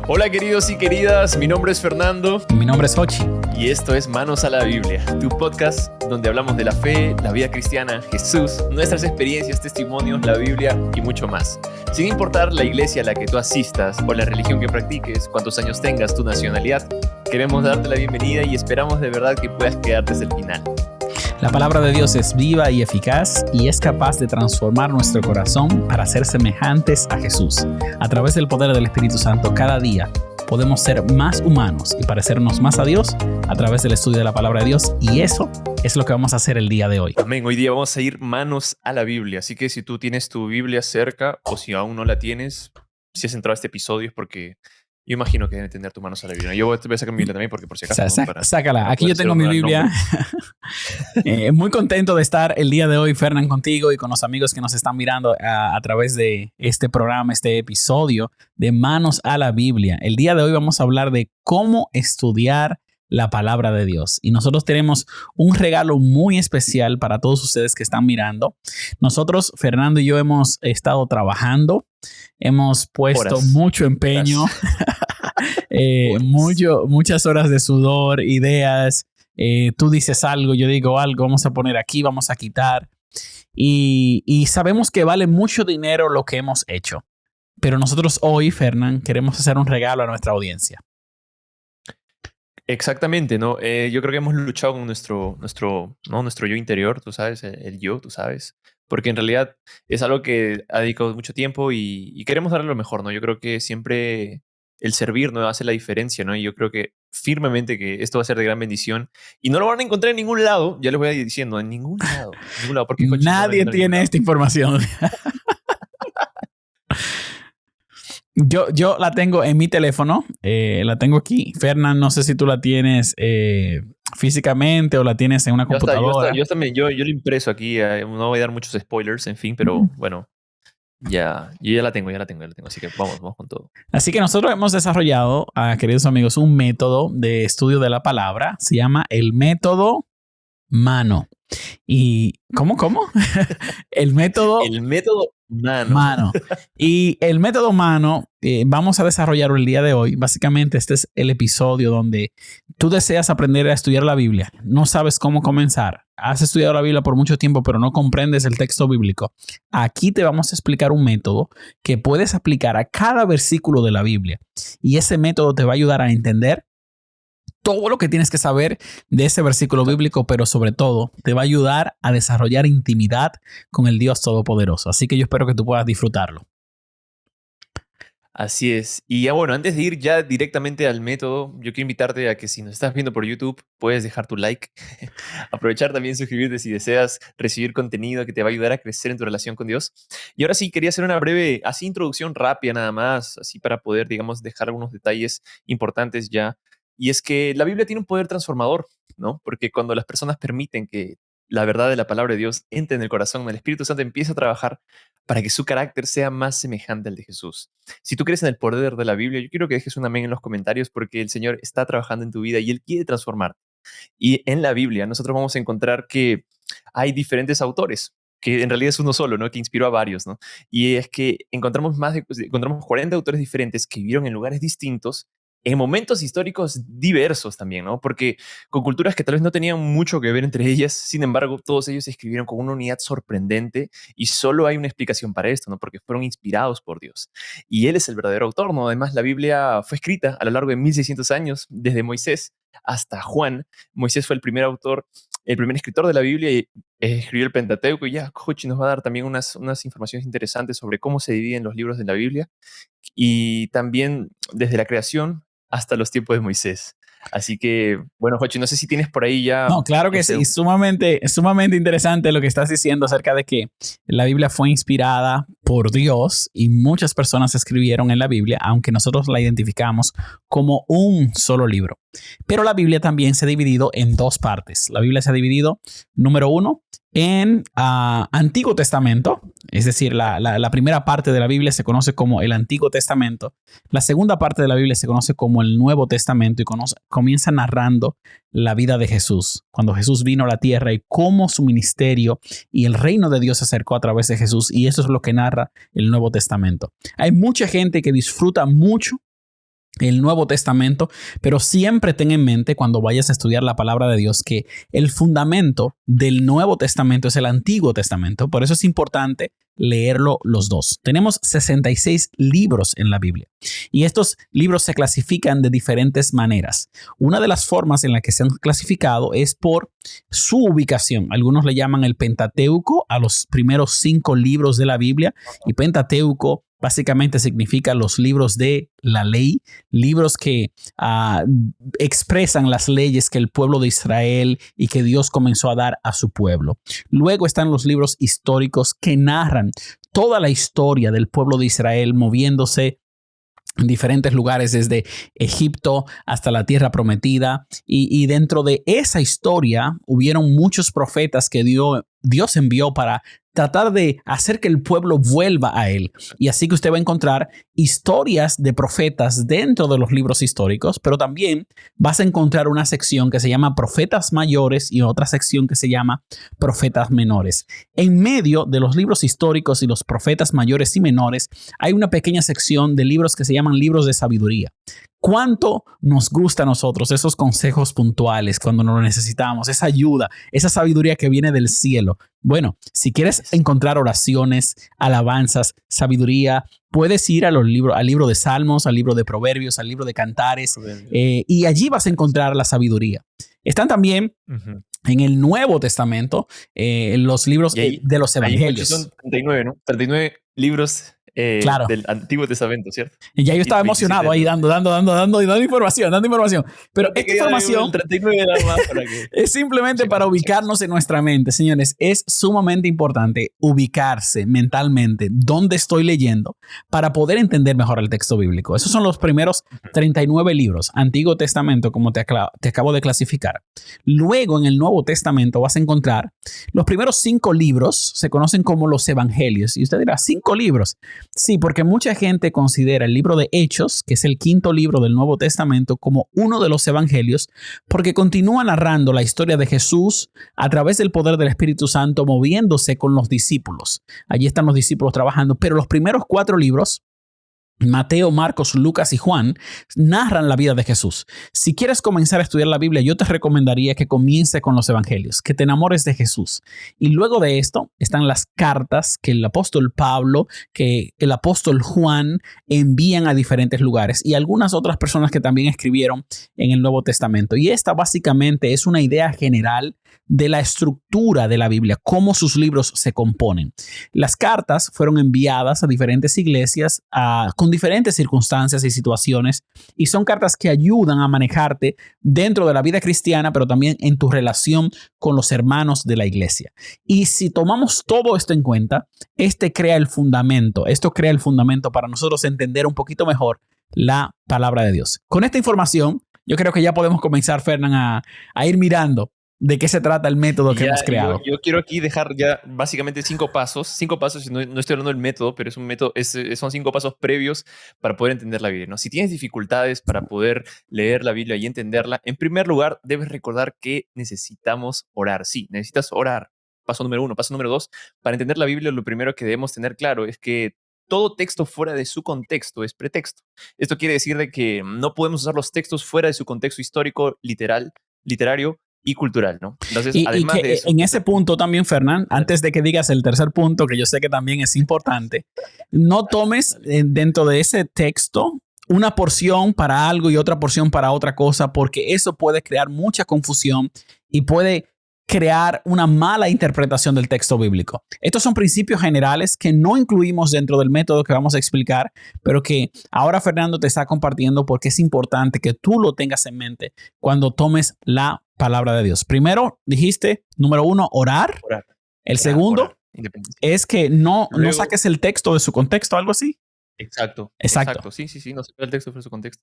Hola queridos y queridas, mi nombre es Fernando Mi nombre es Hochi. y esto es Manos a la Biblia, tu podcast donde hablamos de la fe, la vida cristiana, Jesús, nuestras experiencias, testimonios, la Biblia y mucho más. Sin importar la iglesia a la que tú asistas o la religión que practiques, cuántos años tengas, tu nacionalidad, queremos darte la bienvenida y esperamos de verdad que puedas quedarte hasta el final. La palabra de Dios es viva y eficaz y es capaz de transformar nuestro corazón para ser semejantes a Jesús. A través del poder del Espíritu Santo, cada día podemos ser más humanos y parecernos más a Dios a través del estudio de la palabra de Dios, y eso es lo que vamos a hacer el día de hoy. Amén, hoy día vamos a ir manos a la Biblia, así que si tú tienes tu Biblia cerca o si aún no la tienes, si has entrado a este episodio es porque yo imagino que deben tener tus manos a la Biblia. Yo voy a sacar mi Biblia también porque por si acaso. Sácala. Aquí poder yo hacer tengo un mi gran Biblia. Muy contento de estar el día de hoy, Fernán, contigo y con los amigos que nos están mirando a través de este programa, este episodio de Manos a la Biblia. El día de hoy vamos a hablar de cómo estudiar la palabra de Dios. Y nosotros tenemos un regalo muy especial para todos ustedes que están mirando. Nosotros, Fernando y yo, hemos estado trabajando. Hemos puesto mucho empeño, muchas horas de sudor, ideas. Tú dices algo, yo digo algo, vamos a poner aquí, vamos a quitar. Y sabemos que vale mucho dinero lo que hemos hecho. Pero nosotros hoy, Fernán, queremos hacer un regalo a nuestra audiencia. Exactamente, ¿no? Yo creo que hemos luchado con nuestro yo interior, tú sabes, el yo, tú sabes. Porque en realidad es algo que ha dedicado mucho tiempo y queremos darle lo mejor, ¿no? Yo creo que siempre el servir, ¿no? Hace la diferencia, ¿no? Y yo creo que firmemente que esto va a ser de gran bendición. Y no lo van a encontrar en ningún lado, ya les voy a ir diciendo, en ningún lado. Porque nadie tiene esta información. Yo la tengo en mi teléfono, la tengo aquí. Fernán, no sé si tú la tienes físicamente o la tienes en una computadora. Yo lo impreso aquí, no voy a dar muchos spoilers, en fin, pero bueno, yo ya la tengo, así que vamos con todo. Así que nosotros hemos desarrollado, queridos amigos, un método de estudio de la palabra, se llama el método Mano. ¿Y cómo? El método Mano. Y el método Mano vamos a desarrollarlo el día de hoy. Básicamente este es el episodio donde tú deseas aprender a estudiar la Biblia. No sabes cómo comenzar. Has estudiado la Biblia por mucho tiempo, pero no comprendes el texto bíblico. Aquí te vamos a explicar un método que puedes aplicar a cada versículo de la Biblia. Y ese método te va a ayudar a entender todo lo que tienes que saber de ese versículo bíblico, pero sobre todo te va a ayudar a desarrollar intimidad con el Dios Todopoderoso. Así que yo espero que tú puedas disfrutarlo. Así es. Y ya bueno, antes de ir ya directamente al método, yo quiero invitarte a que si nos estás viendo por YouTube, puedes dejar tu like. Aprovechar también suscribirte si deseas recibir contenido que te va a ayudar a crecer en tu relación con Dios. Y ahora sí, quería hacer una breve, introducción rápida nada más, así para poder, digamos, dejar algunos detalles importantes ya. Y es que la Biblia tiene un poder transformador, ¿no? Porque cuando las personas permiten que la verdad de la palabra de Dios entre en el corazón, el Espíritu Santo empieza a trabajar para que su carácter sea más semejante al de Jesús. Si tú crees en el poder de la Biblia, yo quiero que dejes un amén en los comentarios porque el Señor está trabajando en tu vida y Él quiere transformarte. Y en la Biblia nosotros vamos a encontrar que hay diferentes autores, que en realidad es uno solo, ¿no? Que inspiró a varios, ¿no? Y es que encontramos 40 autores diferentes que vivieron en lugares distintos en momentos históricos diversos también, ¿no? Porque con culturas que tal vez no tenían mucho que ver entre ellas, sin embargo, todos ellos se escribieron con una unidad sorprendente y solo hay una explicación para esto, ¿no? Porque fueron inspirados por Dios. Y Él es el verdadero autor, ¿no? Además, la Biblia fue escrita a lo largo de 1600 años, desde Moisés hasta Juan. Moisés fue el primer autor, el primer escritor de la Biblia y escribió el Pentateuco. Y ya Hochi nos va a dar también unas informaciones interesantes sobre cómo se dividen los libros de la Biblia y también desde la creación hasta los tiempos de Moisés. Así que, bueno, Jochi, no sé si tienes por ahí ya... No, claro que sí. Sumamente interesante lo que estás diciendo acerca de que la Biblia fue inspirada por Dios y muchas personas escribieron en la Biblia, aunque nosotros la identificamos como un solo libro. Pero la Biblia también se ha dividido en dos partes. La Biblia se ha dividido, número uno, en Antiguo Testamento, es decir, la primera parte de la Biblia se conoce como el Antiguo Testamento. La segunda parte de la Biblia se conoce como el Nuevo Testamento y comienza narrando la vida de Jesús, cuando Jesús vino a la tierra y cómo su ministerio y el reino de Dios se acercó a través de Jesús, y eso es lo que narra el Nuevo Testamento. Hay mucha gente que disfruta mucho el Nuevo Testamento, pero siempre ten en mente cuando vayas a estudiar la palabra de Dios que el fundamento del Nuevo Testamento es el Antiguo Testamento. Por eso es importante leerlo los dos. Tenemos 66 libros en la Biblia y estos libros se clasifican de diferentes maneras. Una de las formas en la que se han clasificado es por su ubicación. Algunos le llaman el Pentateuco a los primeros 5 libros de la Biblia, y Pentateuco básicamente significa los libros de la ley, libros que expresan las leyes que el pueblo de Israel y que Dios comenzó a dar a su pueblo. Luego están los libros históricos que narran toda la historia del pueblo de Israel moviéndose en diferentes lugares, desde Egipto hasta la tierra prometida. Y dentro de esa historia hubieron muchos profetas que Dios envió para tratar de hacer que el pueblo vuelva a él. Y así que usted va a encontrar historias de profetas dentro de los libros históricos, pero también vas a encontrar una sección que se llama profetas mayores y otra sección que se llama profetas menores. En medio de los libros históricos y los profetas mayores y menores hay una pequeña sección de libros que se llaman libros de sabiduría. ¿Cuánto nos gusta a nosotros esos consejos puntuales cuando nos lo necesitamos? Esa ayuda, esa sabiduría que viene del cielo. Bueno, si quieres encontrar oraciones, alabanzas, sabiduría, puedes ir al libro de Salmos, al libro de Proverbios, al libro de Cantares, y allí vas a encontrar la sabiduría. Están también en el Nuevo Testamento los libros de los evangelios. Son 39, ¿no? 39 libros. Claro. Del Antiguo Testamento, ¿cierto? Y ya yo estaba emocionado ahí dando información. Pero esta información es simplemente para ubicarnos en nuestra mente. Señores, es sumamente importante ubicarse mentalmente dónde estoy leyendo para poder entender mejor el texto bíblico. Esos son los primeros 39 libros, Antiguo Testamento, como te acabo de clasificar. Luego, en el Nuevo Testamento vas a encontrar los primeros 5 libros, se conocen como los evangelios. Y usted dirá, 5 libros. Sí, porque mucha gente considera el libro de Hechos, que es el 5º libro del Nuevo Testamento, como uno de los evangelios, porque continúa narrando la historia de Jesús a través del poder del Espíritu Santo moviéndose con los discípulos. Allí están los discípulos trabajando, pero los primeros 4 libros, Mateo, Marcos, Lucas y Juan, narran la vida de Jesús. Si quieres comenzar a estudiar la Biblia, yo te recomendaría que comience con los evangelios, que te enamores de Jesús. Y luego de esto están las cartas que el apóstol Pablo, que el apóstol Juan envían a diferentes lugares, y algunas otras personas que también escribieron en el Nuevo Testamento. Y esta básicamente es una idea general de la estructura de la Biblia, cómo sus libros se componen. Las cartas fueron enviadas a diferentes iglesias con diferentes circunstancias y situaciones, y son cartas que ayudan a manejarte dentro de la vida cristiana, pero también en tu relación con los hermanos de la iglesia. Y si tomamos todo esto en cuenta, esto crea el fundamento para nosotros entender un poquito mejor la palabra de Dios. Con esta información, yo creo que ya podemos comenzar, Fernán, a ir mirando de qué se trata el método que hemos creado. Yo quiero aquí dejar ya básicamente 5 pasos, no estoy hablando del método, pero es un método, son 5 pasos previos para poder entender la Biblia, ¿no? Si tienes dificultades para poder leer la Biblia y entenderla, en primer lugar, debes recordar que necesitamos orar. Sí, necesitas orar. Paso número 1. Paso número 2, para entender la Biblia, lo primero que debemos tener claro es que todo texto fuera de su contexto es pretexto. Esto quiere decir de que no podemos usar los textos fuera de su contexto histórico, literario y cultural, ¿no? Entonces, además de eso, en ese punto también, Fernán, antes de que digas el tercer punto, que yo sé que también es importante, no tomes dentro de ese texto una porción para algo y otra porción para otra cosa, porque eso puede crear mucha confusión y puede crear una mala interpretación del texto bíblico. Estos son principios generales que no incluimos dentro del método que vamos a explicar, pero que ahora Fernando te está compartiendo porque es importante que tú lo tengas en mente cuando tomes la palabra de Dios. Primero, dijiste, número 1, orar. El segundo es que no saques el texto de su contexto, algo así. Exacto. Sí, no saques el texto de su contexto.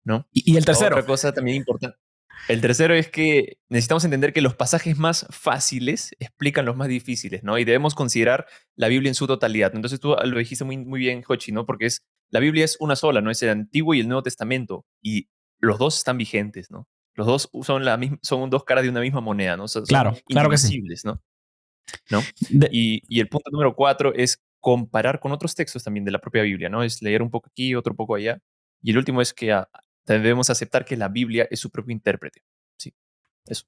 ¿No? Y el tercero. Otra cosa también importante. El tercero es que necesitamos entender que los pasajes más fáciles explican los más difíciles, ¿no? Y debemos considerar la Biblia en su totalidad. Entonces tú lo dijiste muy, muy bien, Jochi, ¿no? Porque la Biblia es una sola, ¿no? Es el Antiguo y el Nuevo Testamento. Y los dos están vigentes, ¿no? Los dos son 2 caras de una misma moneda, ¿no? Claro que sí. ¿No? Y el punto número 4 es comparar con otros textos también de la propia Biblia, ¿no? Es leer un poco aquí, otro poco allá. Y el último es que debemos aceptar que la Biblia es su propio intérprete. Sí, eso.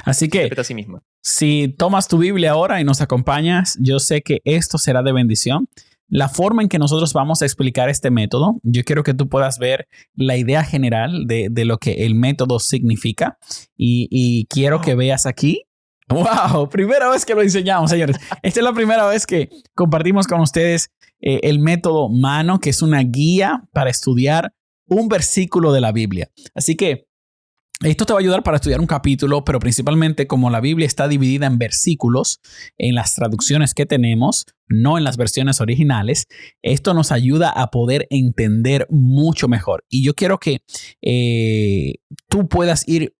Así Se que interpreta a sí misma. si tomas tu Biblia ahora y nos acompañas, yo sé que esto será de bendición. La forma en que nosotros vamos a explicar este método, yo quiero que tú puedas ver la idea general de lo que el método significa y quiero que Wow. veas aquí. ¡Wow! Primera vez que lo enseñamos, señores. Esta es la primera vez que compartimos con ustedes el método Mano, que es una guía para estudiar un versículo de la Biblia. Así que esto te va a ayudar para estudiar un capítulo, pero principalmente como la Biblia está dividida en versículos, en las traducciones que tenemos, no en las versiones originales, esto nos ayuda a poder entender mucho mejor. Y yo quiero que tú puedas ir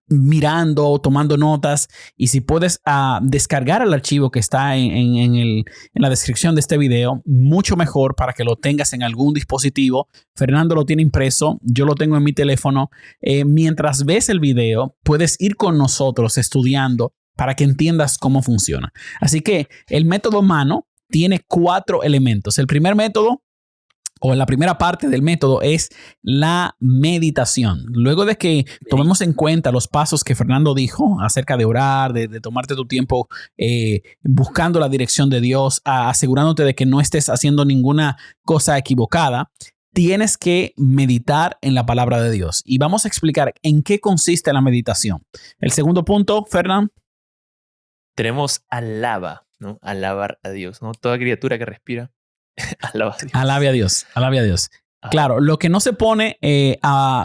mirando, tomando notas y si puedes descargar el archivo que está en la descripción de este video, mucho mejor para que lo tengas en algún dispositivo. Fernando lo tiene impreso, yo lo tengo en mi teléfono. Mientras ves el video, puedes ir con nosotros estudiando para que entiendas cómo funciona. Así que el método Mano tiene 4 elementos. El primer método o la primera parte del método es la meditación. Luego de que tomemos en cuenta los pasos que Fernando dijo acerca de orar, de tomarte tu tiempo buscando la dirección de Dios, asegurándote de que no estés haciendo ninguna cosa equivocada, tienes que meditar en la palabra de Dios. Y vamos a explicar en qué consiste la meditación. El segundo punto, Fernando. Tenemos alaba, ¿no? Alabar a Dios, ¿no? Toda criatura que respira, alaba a Dios. Alabe a Dios, alabe a Dios. Ajá. Claro, lo que no se pone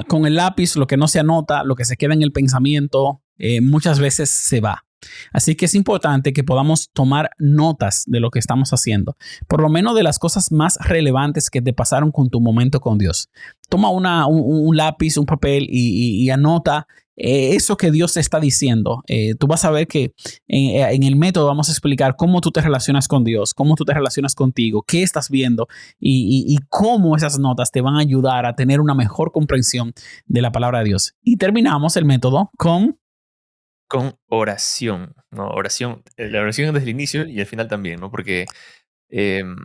con el lápiz, lo que no se anota, lo que se queda en el pensamiento, muchas veces se va. Así que es importante que podamos tomar notas de lo que estamos haciendo, por lo menos de las cosas más relevantes que te pasaron con tu momento con Dios. Toma un lápiz, un papel y anota eso que Dios te está diciendo. Tú vas a ver que en el método vamos a explicar cómo tú te relacionas con Dios, cómo tú te relacionas contigo, qué estás viendo y cómo esas notas te van a ayudar a tener una mejor comprensión de la palabra de Dios. Y terminamos el método con oración, ¿no? Oración, la oración desde el inicio y al final también, ¿no? Porque em,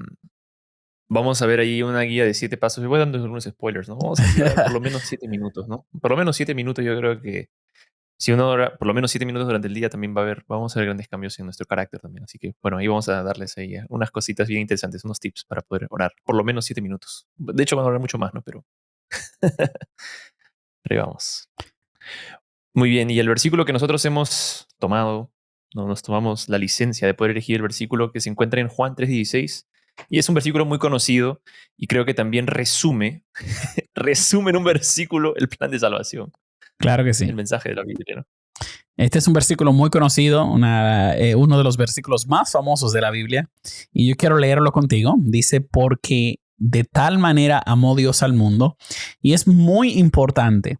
vamos a ver ahí una guía de 7 pasos. Voy dando algunos spoilers, ¿no? Vamos a durar por lo menos 7 minutos, ¿no? Por lo menos 7 minutos yo creo que si uno ora por lo menos 7 minutos durante el día también vamos a ver grandes cambios en nuestro carácter también. Así que, bueno, ahí vamos a darles ahí unas cositas bien interesantes, unos tips para poder orar por lo menos 7 minutos. De hecho, van a orar mucho más, ¿no? Pero ahí vamos. Muy bien, y el versículo que nosotros hemos tomado, ¿no? Nos tomamos la licencia de poder elegir el versículo que se encuentra en Juan 3:16, y es un versículo muy conocido, y creo que también resume, resume en un versículo el plan de salvación, Claro que sí. el mensaje de la Biblia, ¿no? Este es un versículo muy conocido, uno de los versículos más famosos de la Biblia, y yo quiero leerlo contigo. Dice, porque de tal manera amó Dios al mundo, y es muy importante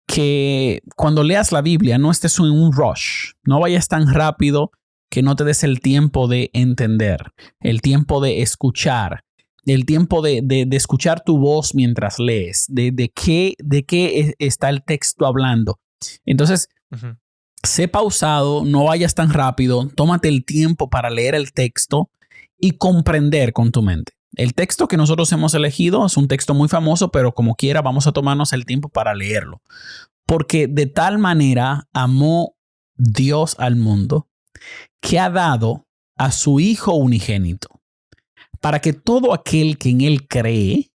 que cuando leas la Biblia no estés en un rush, no vayas tan rápido que no te des el tiempo de entender, el tiempo de escuchar, el tiempo de escuchar tu voz mientras lees, de qué está el texto hablando. Entonces, Ujú. sé pausado, no vayas tan rápido, tómate el tiempo para leer el texto y comprender con tu mente. El texto que nosotros hemos elegido es un texto muy famoso, pero como quiera vamos a tomarnos el tiempo para leerlo. Porque de tal manera amó Dios al mundo que ha dado a su Hijo unigénito, para que todo aquel que en Él cree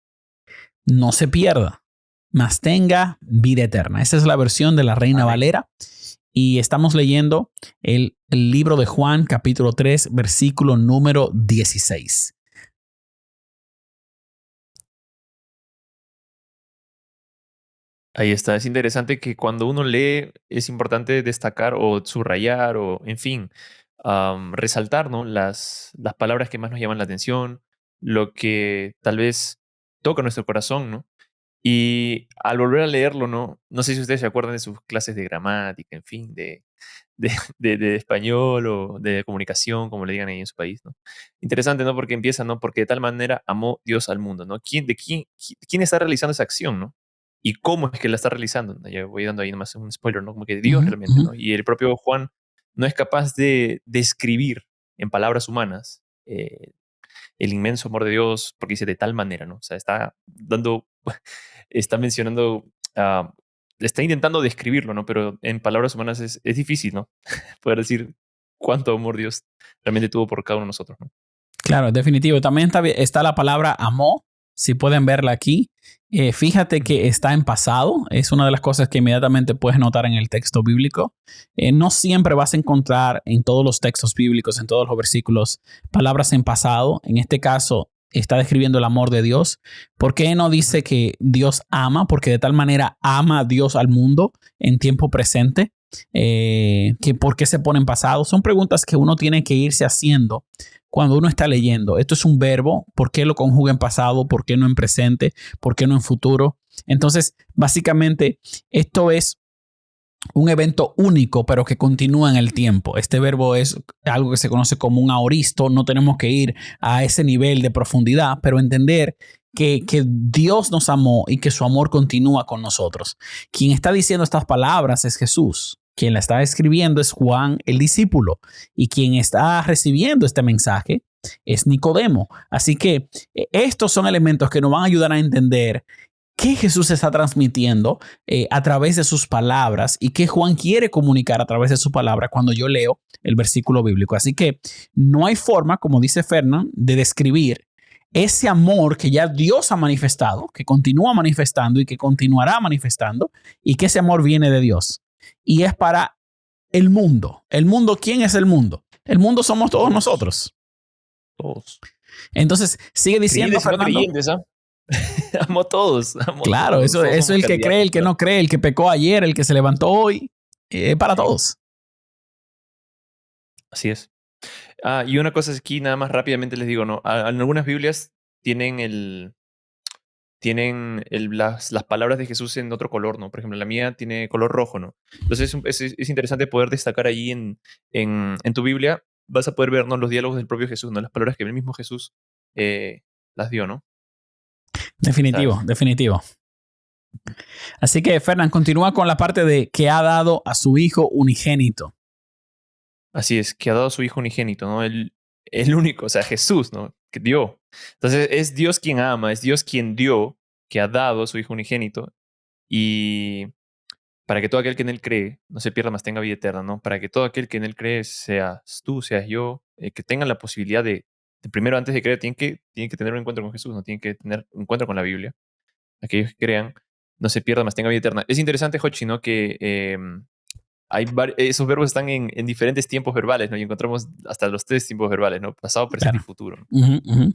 no se pierda, mas tenga vida eterna. Esa es la versión de la Reina Amén. Valera. Y estamos leyendo el libro de Juan, capítulo 3, versículo número 16. Ahí está. Es interesante que cuando uno lee es importante destacar o subrayar o, en fin, resaltar, ¿no? Las palabras que más nos llaman la atención, lo que tal vez toca nuestro corazón, ¿no? Y al volver a leerlo, ¿no? No sé si ustedes se acuerdan de sus clases de gramática, en fin, de español o de comunicación, como le digan ahí en su país, ¿no? Interesante, ¿no? Porque empieza, ¿no? Porque de tal manera amó Dios al mundo, ¿no? ¿Quién está realizando esa acción, ¿no? Y cómo es que la está realizando, ¿no? Ya voy dando ahí nomás un spoiler, ¿no? Como que Dios realmente, ¿no? Y el propio Juan no es capaz de describir en palabras humanas el inmenso amor de Dios, porque dice de tal manera, ¿no? O sea, está dando está mencionando, está intentando describirlo, ¿no? Pero en palabras humanas es difícil, ¿no? Poder decir cuánto amor Dios realmente tuvo por cada uno de nosotros, ¿no? Claro, definitivo. También está la palabra amó, si pueden verla aquí. Fíjate Ujú. que está en pasado. Es una de las cosas que inmediatamente puedes notar en el texto bíblico. No siempre vas a encontrar en todos los textos bíblicos, en todos los versículos, palabras en pasado. En este caso, está describiendo el amor de Dios. ¿Por qué no Ujú. dice que Dios ama? Porque de tal manera ama a Dios al mundo en tiempo presente. Que por qué se pone en pasado. Son preguntas que uno tiene que irse haciendo cuando uno está leyendo. Esto es un verbo. ¿Por qué lo conjuga en pasado? ¿Por qué no en presente? ¿Por qué no en futuro? Entonces, básicamente, esto es un evento único, pero que continúa en el tiempo. Este verbo es algo que se conoce como un aoristo. No tenemos que ir a ese nivel de profundidad, pero entender que Dios nos amó y que su amor continúa con nosotros. Quien está diciendo estas palabras es Jesús. Quien la está escribiendo es Juan, el discípulo. Y quien está recibiendo este mensaje es Nicodemo. Así que estos son elementos que nos van a ayudar a entender qué Jesús está transmitiendo a través de sus palabras y qué Juan quiere comunicar a través de su palabra cuando yo leo el versículo bíblico. Así que no hay forma, como dice Fernán, de describir ese amor que ya Dios ha manifestado, que continúa manifestando y que continuará manifestando, y que ese amor viene de Dios. Y es para el mundo. ¿El mundo quién es el mundo? El mundo somos todos Todos, nosotros. todos. Entonces, sigue diciendo Creyentes y no Fernando. creyentes, ¿ah? Amo a Claro, todos, eso todos es somos el que cree, candidatos el que no cree, el que pecó ayer, el que se levantó hoy, para sí, todos. así es. Y una cosa es aquí, nada más rápidamente les digo, ¿no? En algunas Biblias tienen las palabras de Jesús en otro color, ¿no? Por ejemplo, la mía tiene color rojo, ¿no? Entonces es interesante poder destacar ahí en tu Biblia, vas a poder ver, ¿no? Los diálogos del propio Jesús, ¿no? Las palabras que el mismo Jesús las dio, ¿no? Definitivo, ¿Sabes? definitivo. Así que, Fernán, continúa con la parte de que ha dado a su hijo unigénito. Así es, que ha dado a su Hijo unigénito, ¿no? El único, o sea, Jesús, ¿no? Que dio. Entonces, es Dios quien ama, es Dios quien dio, que ha dado a su Hijo unigénito. Y para que todo aquel que en Él cree no se pierda, más tenga vida eterna, ¿no? Para que todo aquel que en Él cree, seas tú, seas yo, que tengan la posibilidad de primero, antes de creer, tienen que tener un encuentro con Jesús, ¿no? Tienen que tener un encuentro con la Biblia. Aquellos que crean, no se pierdan, más tenga vida eterna. Es interesante, Hochi, ¿no? Que esos verbos están en diferentes tiempos verbales, ¿no? Y encontramos hasta los tres tiempos verbales, ¿no? Pasado, presente y Claro. futuro, ¿no? Ujú, ujú.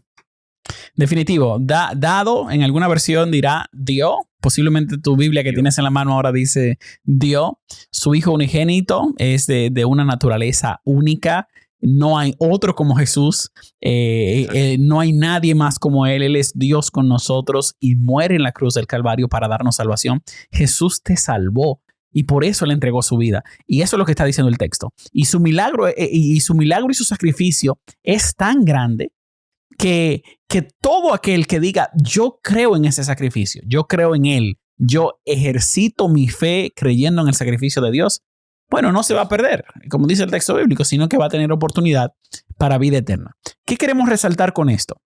Definitivo. Dado, en alguna versión dirá dio. Posiblemente tu Biblia que Dios. tienes en la mano ahora dice dio. Su hijo unigénito es de una naturaleza única. No hay otro como Jesús. Exacto. No hay nadie más como Él. Él es Dios con nosotros y muere en la cruz del Calvario para darnos salvación. Jesús te salvó. Y por eso le entregó su vida. Y eso es lo que está diciendo el texto. Y su milagro y su sacrificio es tan grande que todo aquel que diga, yo creo en ese sacrificio, yo creo en él, yo ejercito mi fe creyendo en el sacrificio de Dios, bueno, no se va a Dios. perder, como dice el texto bíblico, sino que va a tener oportunidad para vida eterna. ¿Qué queremos resaltar con esto?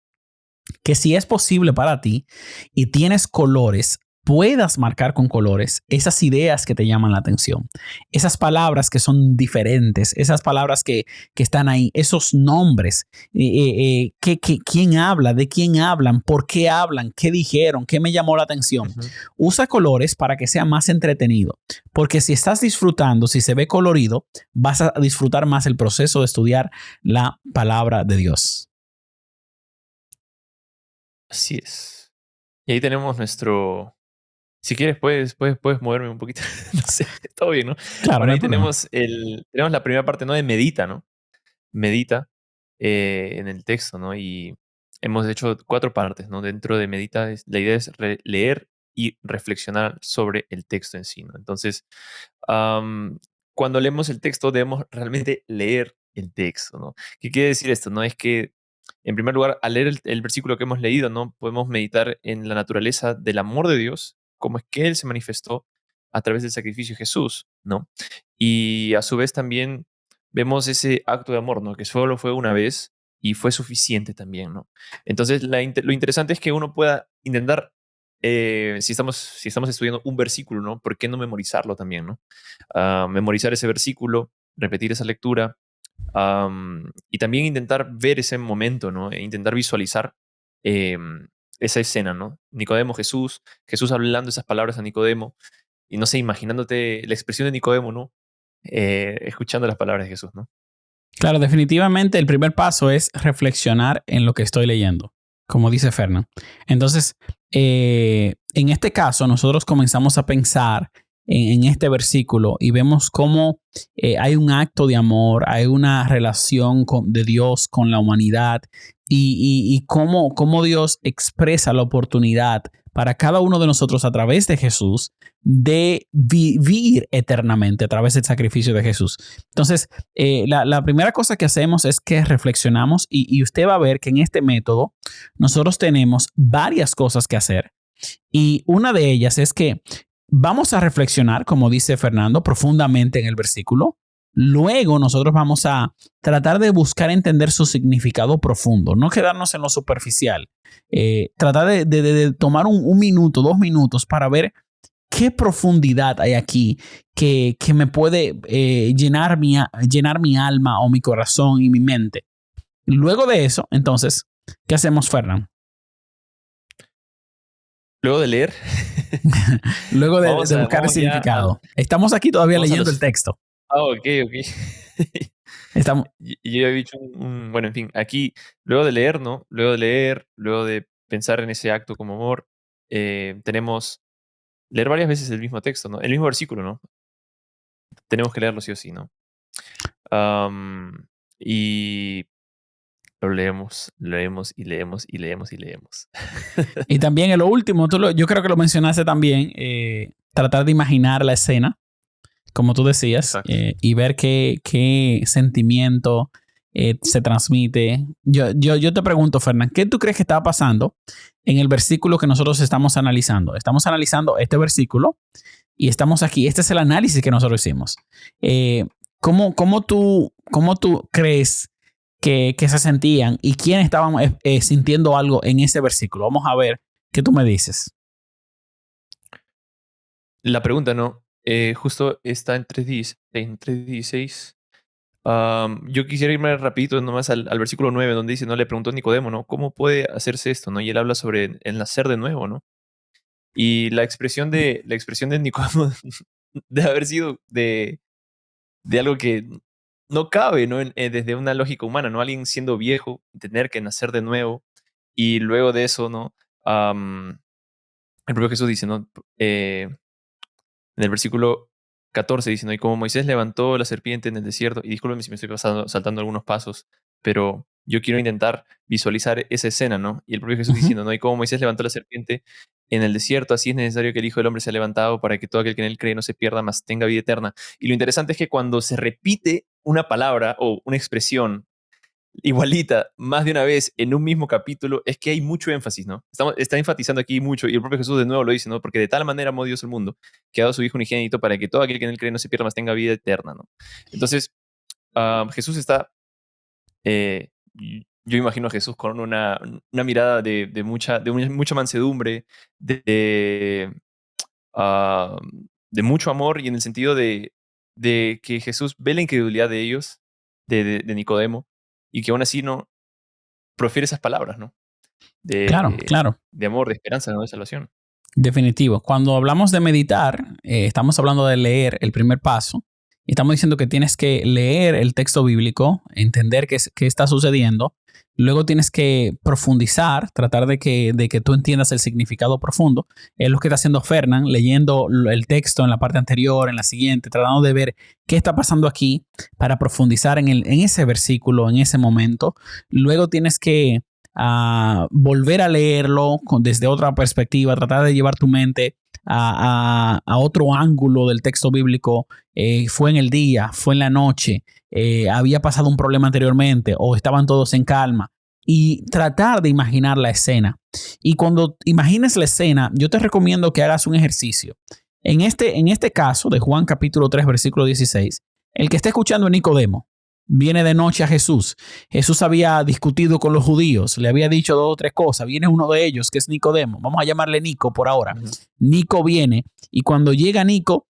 Que si es posible para ti y tienes colores, puedas marcar con colores esas ideas que te llaman la atención, esas palabras que son diferentes, esas palabras que están ahí, esos nombres, quién habla, de quién hablan, por qué hablan, qué dijeron, qué me llamó la atención. Ujú. Usa colores para que sea más entretenido, porque si estás disfrutando, si se ve colorido, vas a disfrutar más el proceso de estudiar la palabra de Dios. Así es. Y ahí tenemos nuestro. Si quieres, puedes moverme un poquito. No sé, todo bien, ¿no? Claro, Bueno, no hay ahí problema. tenemos la primera parte, ¿no? De medita, ¿no? Medita en el texto, ¿no? Y hemos hecho 4 partes, ¿no? Dentro de medita, la idea es leer y reflexionar sobre el texto en sí, ¿no? Entonces, am, cuando leemos el texto, debemos realmente leer el texto, ¿no? ¿Qué quiere decir esto? No es que, en primer lugar, al leer el versículo que hemos leído, ¿no? Podemos meditar en la naturaleza del amor de Dios, cómo es que Él se manifestó a través del sacrificio de Jesús, ¿no? Y a su vez también vemos ese acto de amor, ¿no? Que solo fue una vez y fue suficiente también, ¿no? Entonces, lo interesante es que uno pueda intentar si estamos estudiando un versículo, ¿no? ¿Por qué no memorizarlo también, ¿no? Memorizar ese versículo, repetir esa lectura, y también intentar ver ese momento, ¿no? E intentar visualizar esa escena, ¿no? Nicodemo, Jesús hablando esas palabras a Nicodemo, y no sé, imaginándote la expresión de Nicodemo, ¿no? Escuchando las palabras de Jesús, ¿no? Claro, definitivamente el primer paso es reflexionar en lo que estoy leyendo, como dice Fernán. Entonces, en este caso, nosotros comenzamos a pensar en este versículo y vemos cómo hay un acto de amor, hay una relación de Dios con la humanidad y cómo Dios expresa la oportunidad para cada uno de nosotros a través de Jesús de vivir eternamente a través del sacrificio de Jesús. Entonces, la primera cosa que hacemos es que reflexionamos y usted va a ver que en este método nosotros tenemos varias cosas que hacer y una de ellas es que vamos a reflexionar, como dice Fernando, profundamente en el versículo. Luego nosotros vamos a tratar de buscar entender su significado profundo, no quedarnos en lo superficial. Tratar de tomar un minuto, 2 minutos para ver qué profundidad hay aquí que me puede llenar mi alma o mi corazón y mi mente. Luego de eso, entonces, ¿qué hacemos, Fernán? Luego de leer. Luego de buscar el significado. Estamos aquí todavía leyendo el texto. Ok. Yo he dicho bueno, en fin, aquí, luego de leer, ¿no? Luego de pensar en ese acto como amor, tenemos leer varias veces el mismo texto, ¿no? El mismo versículo, ¿no? Tenemos que leerlo sí o sí, ¿no? Y lo leemos y leemos. Y también en lo último, yo creo que lo mencionaste también, tratar de imaginar la escena, como tú decías, y ver qué sentimiento se transmite. Yo te pregunto, Fernán, ¿qué tú crees que estaba pasando en el versículo que nosotros estamos analizando? Estamos analizando este versículo y estamos aquí. Este es el análisis que nosotros hicimos. ¿Cómo tú crees que se sentían y quiénes estaban sintiendo algo en ese versículo? Vamos a ver qué tú me dices. La pregunta, ¿no? Justo está en 3:16. Yo quisiera irme rapidito nomás al versículo 9, donde dice, ¿no? Le preguntó a Nicodemo, ¿no? ¿Cómo puede hacerse esto, no? Y él habla sobre el nacer de nuevo, ¿no? Y la expresión de Nicodemo de haber sido de algo que no cabe, ¿no? Desde una lógica humana, ¿no? Alguien siendo viejo, tener que nacer de nuevo, y luego de eso, ¿no? El propio Jesús dice, ¿no? En el versículo 14 dice, ¿no? Y como Moisés levantó la serpiente en el desierto, y discúlpeme si me estoy saltando algunos pasos, pero yo quiero intentar visualizar esa escena, ¿no? Y el propio Jesús diciendo, ¿no? Y como Moisés levantó la serpiente en el desierto, así es necesario que el Hijo del Hombre sea levantado para que todo aquel que en él cree no se pierda, mas tenga vida eterna. Y lo interesante es que cuando se repite una palabra o una expresión igualita más de una vez en un mismo capítulo, es que hay mucho énfasis, ¿no? Está enfatizando aquí mucho, y el propio Jesús de nuevo lo dice, ¿no? Porque de tal manera amó Dios el mundo, que ha dado a su Hijo unigénito para que todo aquel que en él cree no se pierda, mas tenga vida eterna, ¿no? Entonces, Jesús está, yo imagino a Jesús con una mirada de mucha mansedumbre, ah, de mucho amor, y en el sentido de que Jesús ve la incredulidad de ellos, de Nicodemo, y que aún así no profiere esas palabras, ¿no? Claro. De amor, de esperanza, ¿no? De salvación. Definitivo. Cuando hablamos de meditar, estamos hablando de leer el primer paso. Estamos diciendo que tienes que leer el texto bíblico, entender qué está sucediendo. Luego tienes que profundizar, tratar de que tú entiendas el significado profundo. Es lo que está haciendo Fernán, leyendo el texto en la parte anterior, en la siguiente, tratando de ver qué está pasando aquí para profundizar en ese versículo, en ese momento. Luego tienes que volver a leerlo desde otra perspectiva, tratar de llevar tu mente a otro ángulo del texto bíblico. Fue en el día, fue en la noche, había pasado un problema anteriormente o estaban todos en calma, y tratar de imaginar la escena. Y cuando imagines la escena, yo te recomiendo que hagas un ejercicio. En este caso de Juan capítulo 3 versículo 16, el que está escuchando es Nicodemo. viene de noche a Jesús. Jesús había discutido con los judíos, le había dicho 2 o 3 cosas. Viene uno de ellos, que es Nicodemo. Vamos a llamarle Nico por ahora. Nico viene, y cuando llega Nico,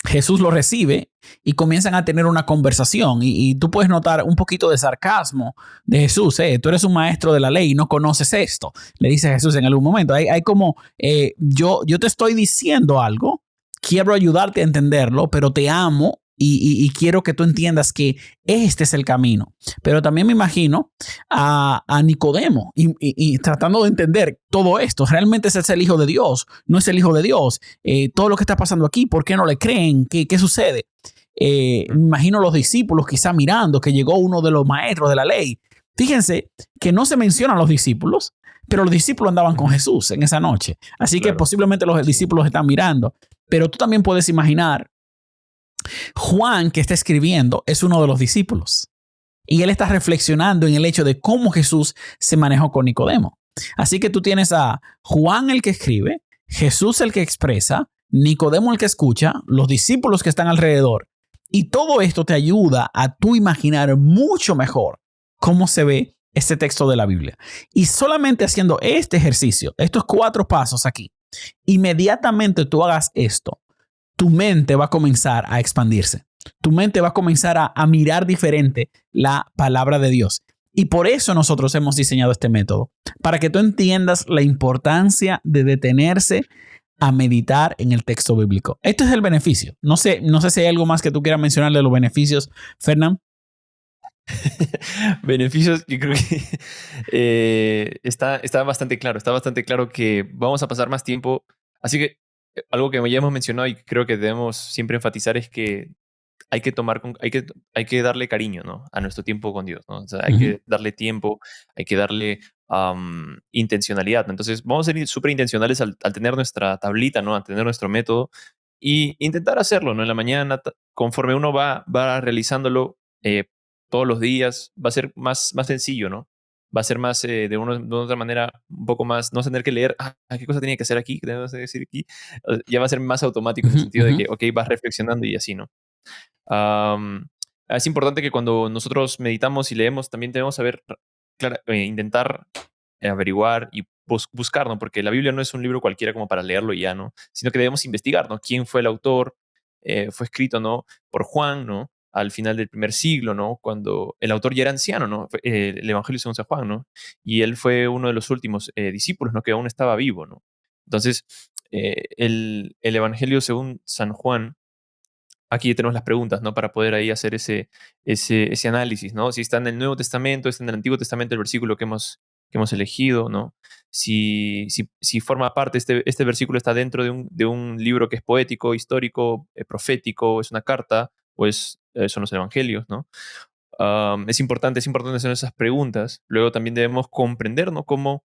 Jesús lo recibe y comienzan a tener una conversación. Y tú puedes notar un poquito de sarcasmo de Jesús. Tú eres un maestro de la ley y no conoces esto, le dice Jesús en algún momento. Hay como, yo te estoy diciendo algo, quiero ayudarte a entenderlo, pero te amo y quiero que tú entiendas que este es el camino. Pero también me imagino a Nicodemo y tratando de entender todo esto. ¿Realmente ese es el Hijo de Dios? ¿No es el Hijo de Dios? Todo lo que está pasando aquí, ¿por qué no le creen? ¿Qué sucede? Me imagino los discípulos quizá mirando que llegó uno de los maestros de la ley. Fíjense que no se mencionan los discípulos, pero los discípulos andaban con Jesús en esa noche. Así que posiblemente los discípulos están mirando. Pero tú también puedes imaginar, Juan, que está escribiendo, es uno de los discípulos. Y él está reflexionando en el hecho de cómo Jesús se manejó con Nicodemo. Así que tú tienes a Juan el que escribe, Jesús el que expresa, Nicodemo el que escucha, los discípulos que están alrededor. Y todo esto te ayuda a tú imaginar mucho mejor cómo se ve este texto de la Biblia. Y solamente haciendo este ejercicio, estos 4 pasos aquí, inmediatamente tú hagas esto, tu mente va a comenzar a expandirse. Tu mente va a comenzar a mirar diferente la palabra de Dios. Y por eso nosotros hemos diseñado este método, para que tú entiendas la importancia de detenerse a meditar en el texto bíblico. Esto es el beneficio. No sé si hay algo más que tú quieras mencionar de los beneficios, Fernán. Beneficios, yo creo que está bastante claro. Está bastante claro que vamos a pasar más tiempo. Así que algo que ya hemos mencionado y creo que debemos siempre enfatizar es que hay que darle cariño, ¿no?, a nuestro tiempo con Dios, ¿no? O sea, hay que darle tiempo, hay que darle intencionalidad, ¿no? Entonces, vamos a ser súper intencionales al tener nuestra tablita, ¿no?, al tener nuestro método y intentar hacerlo, ¿no?, en la mañana, conforme uno va realizándolo todos los días, va a ser más sencillo, ¿no? Va a ser más de otra manera, un poco más, no tener que leer, ¿qué cosa tenía que hacer aquí? ¿Qué tengo que decir aquí? Ya va a ser más automático en el sentido de que, ok, vas reflexionando y así, ¿no? Es importante que cuando nosotros meditamos y leemos, también debemos saber, intentar averiguar y buscar, ¿no? Porque la Biblia no es un libro cualquiera como para leerlo y ya, ¿no? Sino que debemos investigar, ¿no? ¿Quién fue el autor? Fue escrito, ¿no?, por Juan, ¿no?, al final del primer siglo, ¿no?, cuando el autor ya era anciano, ¿no?, el Evangelio según San Juan, ¿no? Y él fue uno de los últimos discípulos, ¿no?, que aún estaba vivo, ¿no? Entonces, el Evangelio según San Juan, aquí tenemos las preguntas, ¿no?, para poder ahí hacer ese análisis, ¿no? Si está en el Nuevo Testamento, está en el Antiguo Testamento el versículo que hemos elegido, ¿no? Si forma parte, este versículo está dentro de un libro que es poético, histórico, profético, es una carta, o son los evangelios, ¿no? Es importante hacer esas preguntas. Luego también debemos comprender, ¿no?, cómo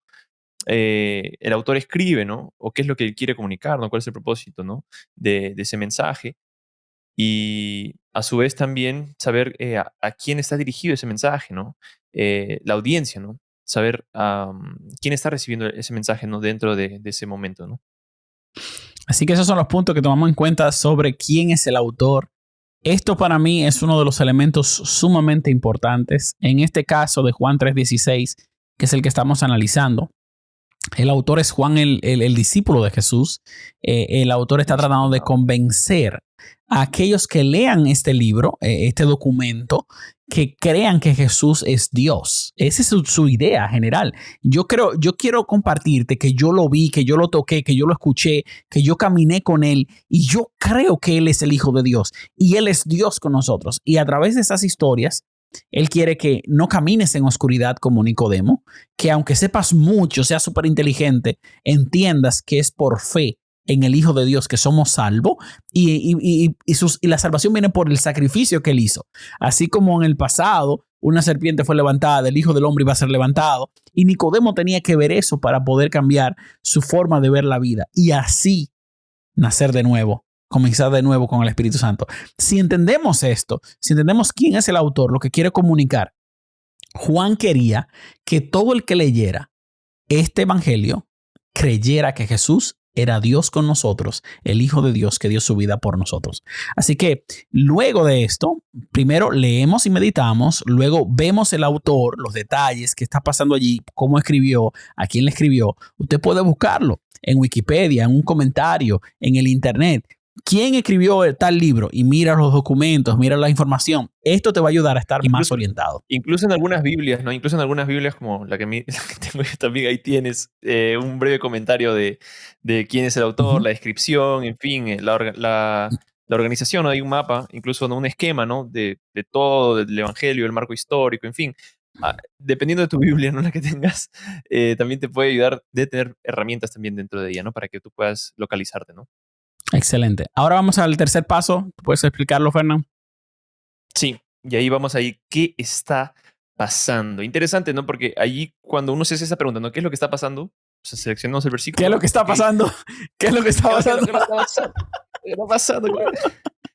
el autor escribe, ¿no?, o qué es lo que él quiere comunicar, ¿no?, cuál es el propósito, ¿no?, de ese mensaje. Y a su vez también saber a quién está dirigido ese mensaje, ¿no? La audiencia, ¿no? Saber quién está recibiendo ese mensaje, ¿no?, dentro de ese momento, ¿no? Así que esos son los puntos que tomamos en cuenta sobre quién es el autor. Esto para mí es uno de los elementos sumamente importantes. En este caso de Juan 3:16, que es el que estamos analizando, el autor es Juan, el discípulo de Jesús. El autor está tratando de convencer a aquellos que lean este libro, este documento, que crean que Jesús es Dios. Esa es su idea general. Yo quiero compartirte que yo lo vi, que yo lo toqué, que yo lo escuché, que yo caminé con él y yo creo que él es el Hijo de Dios y él es Dios con nosotros. Y a través de esas historias, él quiere que no camines en oscuridad como Nicodemo, que aunque sepas mucho, seas súper inteligente, entiendas que es por fe en el Hijo de Dios que somos salvos y la salvación viene por el sacrificio que él hizo. Así como en el pasado una serpiente fue levantada, el Hijo del Hombre iba a ser levantado y Nicodemo tenía que ver eso para poder cambiar su forma de ver la vida y así nacer de nuevo. Comenzar de nuevo con el Espíritu Santo. Si entendemos esto, si entendemos quién es el autor, lo que quiere comunicar, Juan quería que todo el que leyera este evangelio creyera que Jesús era Dios con nosotros, el Hijo de Dios que dio su vida por nosotros. Así que luego de esto, primero leemos y meditamos, luego vemos el autor, los detalles, qué está pasando allí, cómo escribió, a quién le escribió. Usted puede buscarlo en Wikipedia, en un comentario, en el internet. ¿Quién escribió tal libro? Y mira los documentos, mira la información. Esto te va a ayudar a estar más orientado. Incluso en algunas Biblias, ¿no? Incluso en algunas Biblias como la que tengo yo también, ahí tienes un breve comentario de quién es el autor, la descripción, en fin, la organización, ¿no? Hay un mapa, incluso, ¿no? Un esquema, ¿no? De todo, del evangelio, el marco histórico, en fin. Dependiendo de tu Biblia, ¿no? La que tengas, también te puede ayudar de tener herramientas también dentro de ella, ¿no? Para que tú puedas localizarte, ¿no? Excelente. Ahora vamos al tercer paso. ¿Puedes explicarlo, Fernando? Sí, y ahí vamos a ir, ¿qué está pasando? Interesante, ¿no? Porque allí cuando uno se hace esa pregunta, ¿no? ¿Qué es lo que está pasando? O sea, seleccionamos el versículo. ¿Qué es lo que está pasando? ¿Qué es lo que está pasando? ¿Qué está pasando?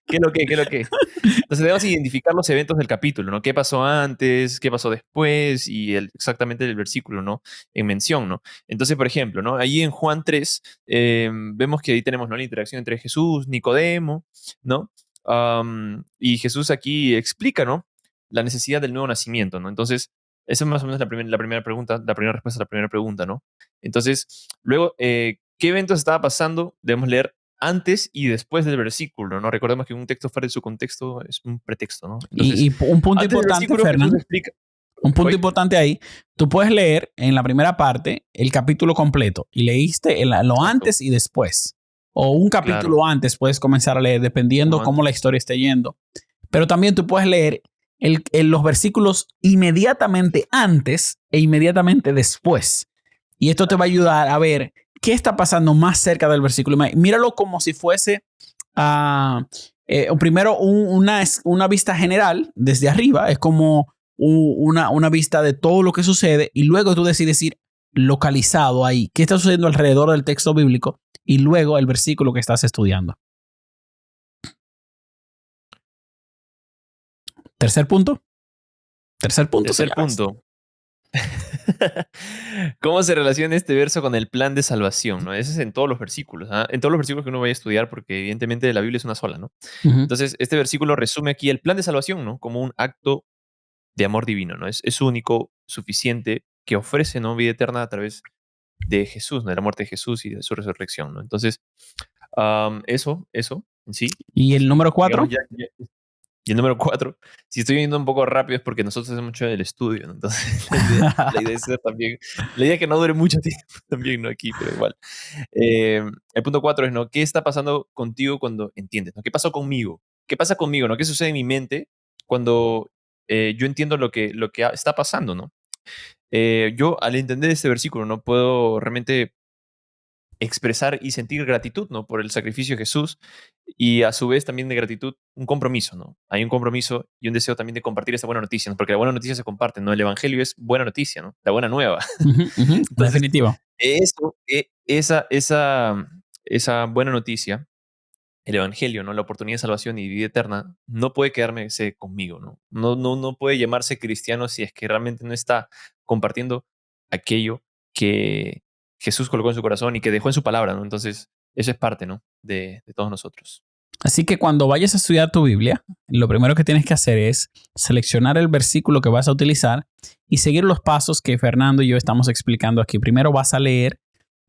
¿Qué es lo que? Entonces debemos identificar los eventos del capítulo, ¿no? ¿Qué pasó antes? ¿Qué pasó después? Y exactamente el versículo, ¿no? En mención, ¿no? Entonces, por ejemplo, ¿no? Allí en Juan 3, vemos que ahí tenemos, ¿no? La interacción entre Jesús, Nicodemo, ¿no? Y Jesús aquí explica, ¿no? La necesidad del nuevo nacimiento, ¿no? Entonces, esa es más o menos la primera pregunta, la primera respuesta a la primera pregunta, ¿no? Entonces, luego, ¿qué eventos estaba pasando? Debemos leer antes y después del versículo, ¿no? Recordemos que un texto fuera de su contexto es un pretexto, ¿no? Entonces, y un punto importante, Fernando, un punto importante ahí, tú puedes leer en la primera parte el capítulo completo y leíste lo antes y después. O un capítulo antes puedes comenzar a leer, dependiendo cómo la historia esté yendo. Pero también tú puedes leer los versículos inmediatamente antes e inmediatamente después. Y esto te va a ayudar a ver qué está pasando más cerca del versículo. Míralo como si fuese primero una vista general desde arriba. Es como una vista de todo lo que sucede. Y luego tú decides ir localizado ahí. ¿Qué está sucediendo alrededor del texto bíblico? Y luego el versículo que estás estudiando. Tercer punto. Tercer punto. ¿Cómo se relaciona este verso con el plan de salvación? ¿No? Ese es en todos los versículos. En todos los versículos que uno vaya a estudiar, porque evidentemente la Biblia es una sola, ¿no? Entonces, este versículo resume aquí el plan de salvación, ¿no? Como un acto de amor divino, ¿no? Es único, suficiente, que ofrece, ¿no? Vida eterna a través de Jesús, ¿no? De la muerte de Jesús y de su resurrección, ¿no? Entonces, eso en sí. ¿Y el número 4? Y el número 4, si estoy yendo un poco rápido es porque nosotros hacemos mucho del estudio, ¿no? Entonces, la idea es también, la idea es que no dure mucho tiempo también, ¿no? Aquí, pero igual. El punto 4 es, ¿no? ¿Qué está pasando contigo cuando entiendes, ¿no? ¿Qué pasó conmigo? ¿Qué pasa conmigo, ¿no? ¿Qué sucede en mi mente cuando yo entiendo lo que está pasando, ¿no? Yo, al entender este versículo, no puedo realmente expresar y sentir gratitud, ¿no? Por el sacrificio de Jesús y a su vez también de gratitud un compromiso, ¿no? Hay un compromiso y un deseo también de compartir esta buena noticia, ¿no? Porque la buena noticia se comparte, ¿no? El evangelio es buena noticia, ¿no? La buena nueva. Entonces, definitivo. Esa buena noticia, el evangelio, ¿no? La oportunidad de salvación y vida eterna, no puede quedarme conmigo, ¿no? No puede llamarse cristiano si es que realmente no está compartiendo aquello que Jesús colocó en su corazón y que dejó en su palabra, ¿no? Entonces, eso es parte, ¿no? De todos nosotros. Así que cuando vayas a estudiar tu Biblia, lo primero que tienes que hacer es seleccionar el versículo que vas a utilizar y seguir los pasos que Fernando y yo estamos explicando aquí. Primero vas a leer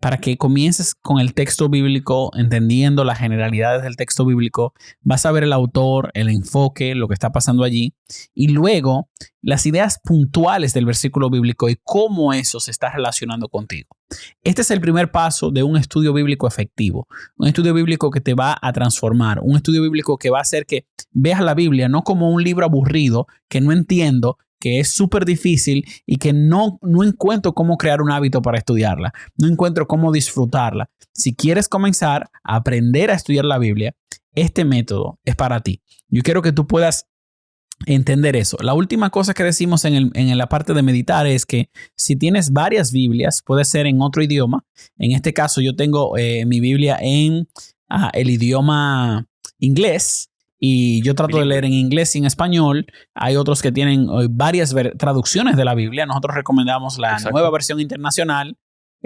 para que comiences con el texto bíblico, entendiendo las generalidades del texto bíblico. Vas a ver el autor, el enfoque, lo que está pasando allí, y luego las ideas puntuales del versículo bíblico y cómo eso se está relacionando contigo. Este es el primer paso de un estudio bíblico efectivo, un estudio bíblico que te va a transformar, un estudio bíblico que va a hacer que veas la Biblia no como un libro aburrido que no entiendo, que es súper difícil y que no encuentro cómo crear un hábito para estudiarla, no encuentro cómo disfrutarla. Si quieres comenzar a aprender a estudiar la Biblia, este método es para ti. Yo quiero que tú puedas entender eso. La última cosa que decimos en la parte de meditar es que si tienes varias Biblias, puede ser en otro idioma. En este caso yo tengo mi Biblia en el idioma inglés. Y yo trato de leer en inglés y en español. Hay otros que tienen varias traducciones de la Biblia. Nosotros recomendamos la nueva versión internacional.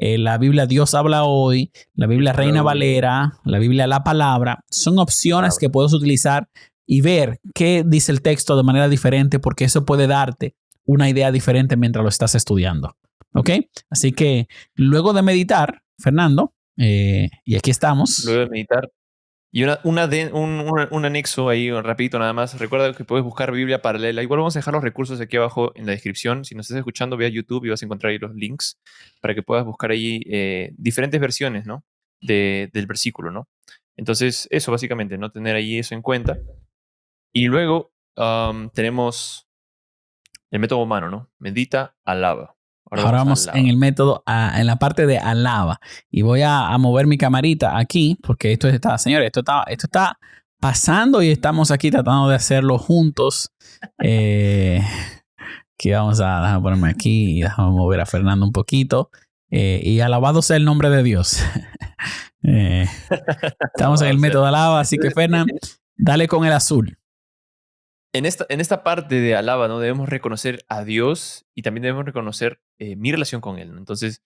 la Biblia Dios habla hoy, la Biblia Reina Valera, la Biblia La Palabra. Son opciones que puedes utilizar y ver qué dice el texto de manera diferente, porque eso puede darte una idea diferente mientras lo estás estudiando. ¿Ok? Así que luego de meditar, Fernando, y aquí estamos. Luego de meditar. Y un anexo ahí, rapidito nada más. Recuerda que puedes buscar Biblia paralela. Igual vamos a dejar los recursos aquí abajo en la descripción. Si nos estás escuchando, ve a YouTube y vas a encontrar ahí los links para que puedas buscar ahí diferentes versiones, ¿no? Del versículo, ¿no? Entonces, eso básicamente, ¿no? Tener ahí eso en cuenta. Y luego tenemos el método humano, ¿no? Medita, alaba. Ahora vamos en el método, en la parte de alaba. Y voy a mover mi camarita aquí, porque señores, esto está pasando y estamos aquí tratando de hacerlo juntos. Que vamos a ponerme aquí y déjame mover a Fernando un poquito. Y alabado sea el nombre de Dios. Estamos en el método alaba, así que Fernando, dale con el azul. En esta parte de alaba, ¿no? Debemos reconocer a Dios y también debemos reconocer mi relación con Él, ¿no? Entonces,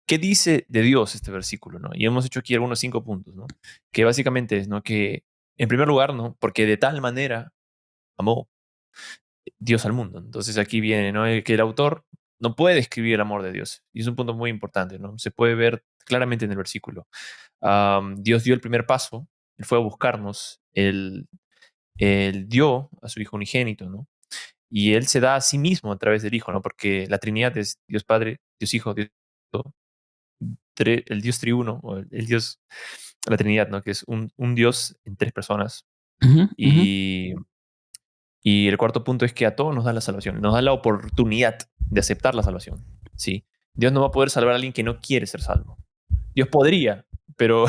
¿qué dice de Dios este versículo, ¿no? Y hemos hecho aquí algunos 5 puntos, ¿no? Que básicamente es, ¿no? Que, en primer lugar, ¿no? Porque de tal manera amó Dios al mundo. Entonces aquí viene, ¿no? Que el autor no puede describir el amor de Dios. Y es un punto muy importante, ¿no? Se puede ver claramente en el versículo. Dios dio el primer paso, Él fue a buscarnos, Él dio a su Hijo unigénito, ¿no? Y Él se da a sí mismo a través del Hijo, ¿no? Porque la Trinidad es Dios Padre, Dios Hijo, Dios el Dios triuno, o el Dios, la Trinidad, ¿no? Que es un Dios en 3 personas. Y el cuarto punto es que a todos nos da la salvación, nos da la oportunidad de aceptar la salvación, ¿sí? Dios no va a poder salvar a alguien que no quiere ser salvo. Dios podría, pero,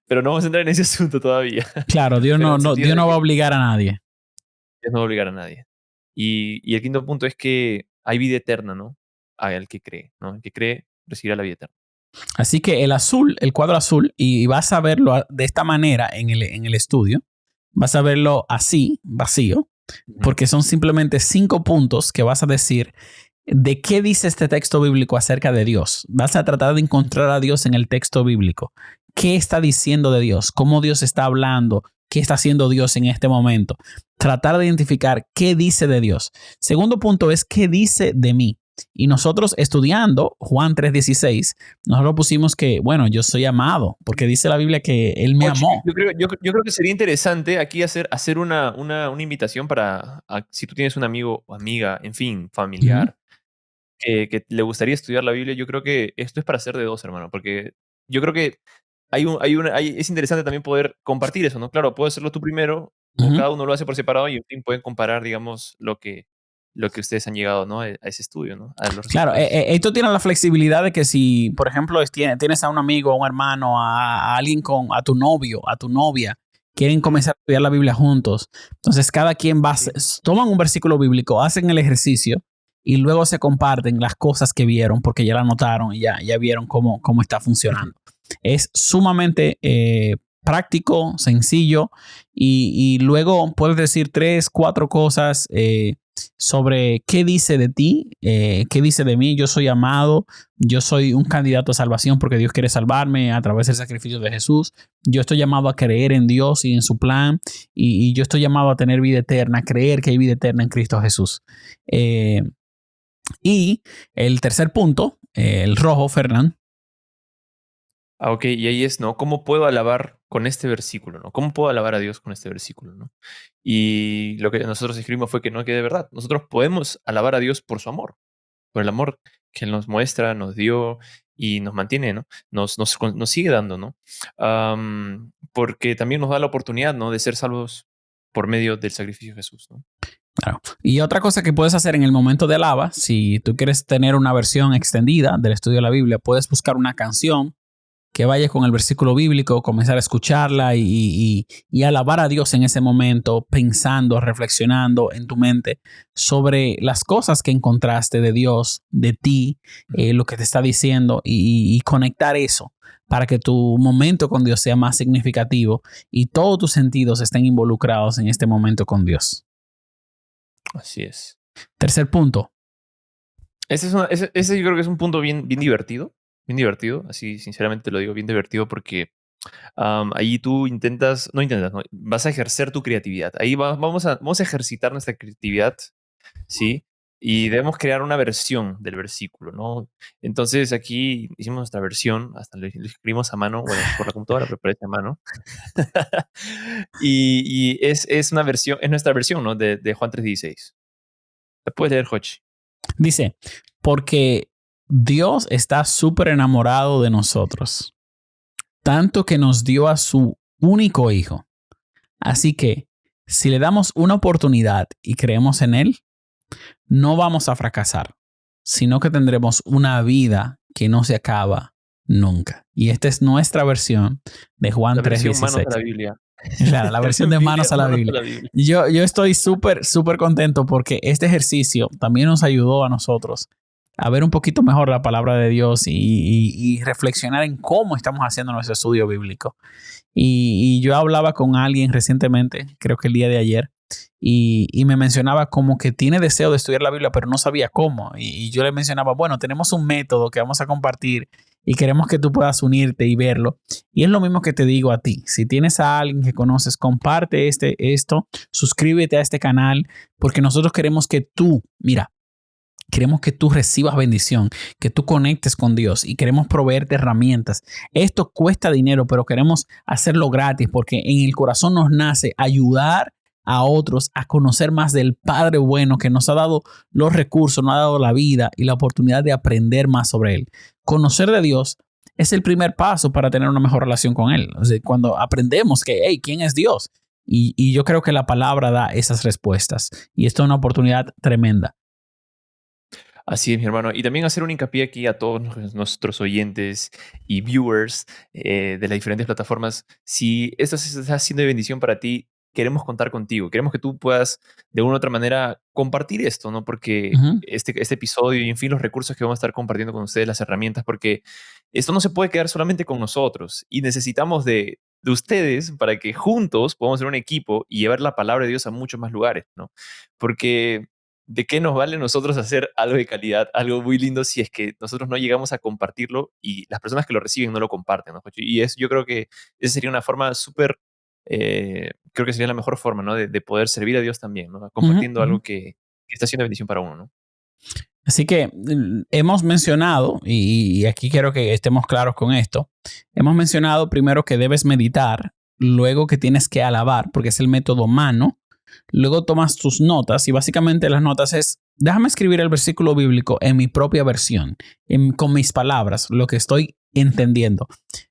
pero no vamos a entrar en ese asunto todavía. Claro, Dios no va a obligar a nadie. Dios no va a obligar a nadie. Y el quinto punto es que hay vida eterna, ¿no? Al que cree, ¿no? El que cree recibirá la vida eterna. Así que el cuadro azul, y vas a verlo de esta manera en el estudio, vas a verlo así, vacío, porque son simplemente 5 puntos que vas a decir de qué dice este texto bíblico acerca de Dios. Vas a tratar de encontrar a Dios en el texto bíblico. ¿Qué está diciendo de Dios? ¿Cómo Dios está hablando? ¿Qué está haciendo Dios en este momento? Tratar de identificar qué dice de Dios. Segundo punto es qué dice de mí. Y nosotros estudiando Juan 3:16, nosotros pusimos que, bueno, yo soy amado, porque dice la Biblia que Él me amó. Yo creo que sería interesante aquí hacer una invitación para, si tú tienes un amigo o amiga, en fin, familiar, que le gustaría estudiar la Biblia. Yo creo que esto es para hacer de dos, hermano, porque yo creo que es interesante también poder compartir eso, ¿no? Claro, puedes hacerlo tú primero, o cada uno lo hace por separado y en fin, pueden comparar, digamos, lo que ustedes han llegado, ¿no? A ese estudio, ¿no? Claro, esto tiene la flexibilidad de que si, por ejemplo, tienes a un amigo, a un hermano, a alguien a tu novio, a tu novia, quieren comenzar a estudiar la Biblia juntos. Entonces, cada quien toman un versículo bíblico, hacen el ejercicio y luego se comparten las cosas que vieron porque ya la notaron y ya vieron cómo está funcionando. Es sumamente práctico, sencillo y luego puedes decir 3, 4 cosas sobre qué dice de ti, qué dice de mí. Yo soy amado, yo soy un candidato a salvación porque Dios quiere salvarme a través del sacrificio de Jesús. Yo estoy llamado a creer en Dios y en su plan y yo estoy llamado a tener vida eterna, a creer que hay vida eterna en Cristo Jesús. Y el tercer punto, el rojo, Fernán. Ok, y ahí es, ¿no? ¿Cómo puedo alabar con este versículo, ¿no? ¿Cómo puedo alabar a Dios con este versículo, ¿no? Y lo que nosotros escribimos fue que no, que de verdad, nosotros podemos alabar a Dios por su amor, por el amor que Él nos muestra, nos dio y nos mantiene, ¿no? Nos sigue dando, ¿no? Porque también nos da la oportunidad, ¿no? De ser salvos por medio del sacrificio de Jesús, ¿no? Claro. Y otra cosa que puedes hacer en el momento de alaba, si tú quieres tener una versión extendida del estudio de la Biblia, puedes buscar una canción que vaya con el versículo bíblico, comenzar a escucharla y alabar a Dios en ese momento, pensando, reflexionando en tu mente sobre las cosas que encontraste de Dios, de ti, lo que te está diciendo y conectar eso para que tu momento con Dios sea más significativo y todos tus sentidos estén involucrados en este momento con Dios. Así es. Tercer punto. Ese yo creo que es un punto bien divertido. Bien divertido. Así, sinceramente te lo digo, bien divertido porque ahí tú no intentas, no, vas a ejercer tu creatividad. Ahí vamos a ejercitar nuestra creatividad, ¿sí? Y debemos crear una versión del versículo, ¿no? Entonces aquí hicimos nuestra versión, hasta lo escribimos a mano, bueno, por la computadora, pero parece a mano. Y es una versión, es nuestra versión, ¿no? De Juan 3:16. ¿La puedes leer, Jochi? Dice, porque Dios está súper enamorado de nosotros, tanto que nos dio a su único hijo. Así que, si le damos una oportunidad y creemos en Él, no vamos a fracasar, sino que tendremos una vida que no se acaba nunca. Y esta es nuestra versión de Juan La tres versión manos dieciséis. a la Biblia. Claro, la versión de Biblia, manos a la manos a Biblia. la Biblia. Yo estoy súper contento porque este ejercicio también nos ayudó a nosotros a ver un poquito mejor la palabra de Dios y reflexionar en cómo estamos haciendo nuestro estudio bíblico. Y yo hablaba con alguien recientemente, creo que el día de ayer, y me mencionaba como que tiene deseo de estudiar la Biblia, pero no sabía cómo. Y yo le mencionaba, bueno, tenemos un método que vamos a compartir y queremos que tú puedas unirte y verlo. Y es lo mismo que te digo a ti. Si tienes a alguien que conoces, comparte esto, suscríbete a este canal, porque nosotros queremos que tú, mira, queremos que tú recibas bendición, que tú conectes con Dios y queremos proveerte herramientas. Esto cuesta dinero, pero queremos hacerlo gratis porque en el corazón nos nace ayudar a otros a conocer más del Padre bueno que nos ha dado los recursos, nos ha dado la vida y la oportunidad de aprender más sobre Él. Conocer de Dios es el primer paso para tener una mejor relación con Él. O sea, cuando aprendemos que, hey, ¿quién es Dios? Y yo creo que la palabra da esas respuestas. Y esto es una oportunidad tremenda. Así es, mi hermano. Y también hacer un hincapié aquí a todos nuestros oyentes y viewers de las diferentes plataformas. Si esto se está haciendo de bendición para ti, queremos contar contigo. Queremos que tú puedas, de una u otra manera, compartir esto, ¿no? Porque Ujú, este episodio y, en fin, los recursos que vamos a estar compartiendo con ustedes, las herramientas, porque esto no se puede quedar solamente con nosotros y necesitamos de ustedes para que juntos podamos ser un equipo y llevar la palabra de Dios a muchos más lugares, ¿no? Porque ¿de qué nos vale nosotros hacer algo de calidad, algo muy lindo, si es que nosotros no llegamos a compartirlo y las personas que lo reciben no lo comparten, ¿no, Jochi? Yo creo que esa sería una forma súper, creo que sería la mejor forma, ¿no? De poder servir a Dios también, ¿no? ujú, Compartiendo ujú. algo que está siendo bendición para uno, ¿no? Así que hemos mencionado, y aquí quiero que estemos claros con esto, hemos mencionado primero que debes meditar, luego que tienes que alabar, porque es el método mano, luego tomas tus notas y básicamente las notas es, déjame escribir el versículo bíblico en mi propia versión, con mis palabras, lo que estoy entendiendo.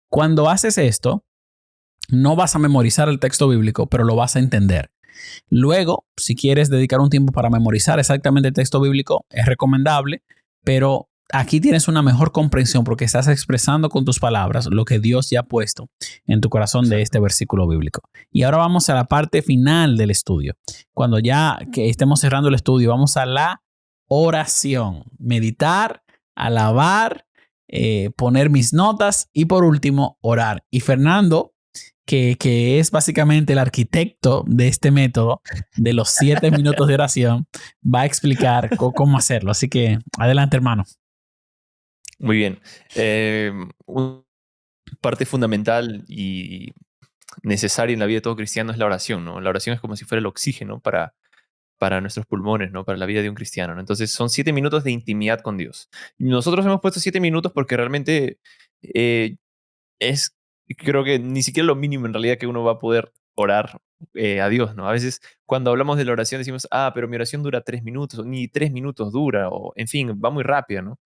Cuando haces esto, no vas a memorizar el texto bíblico, pero lo vas a entender. Luego, si quieres dedicar un tiempo para memorizar exactamente el texto bíblico, es recomendable, pero aquí tienes una mejor comprensión porque estás expresando con tus palabras lo que Dios ya ha puesto en tu corazón de este Exacto. versículo bíblico. Y ahora vamos a la parte final del estudio. Cuando ya que estemos cerrando el estudio, vamos a la oración, meditar, alabar, poner mis notas y por último, orar. Y Fernando que es básicamente el arquitecto de este método de los 7 minutos de oración, va a explicar cómo hacerlo. Así que adelante, hermano. Muy bien. Una parte fundamental y necesaria en la vida de todo cristiano es la oración, ¿no? La oración es como si fuera el oxígeno para nuestros pulmones, ¿no? Para la vida de un cristiano, ¿no? Entonces son 7 minutos de intimidad con Dios. Y nosotros hemos puesto 7 minutos porque realmente eh, es, creo que ni siquiera lo mínimo en realidad que uno va a poder orar a Dios, ¿no? A veces cuando hablamos de la oración decimos, pero mi oración dura 3 minutos, ni 3 minutos dura, o en fin, va muy rápido, ¿no?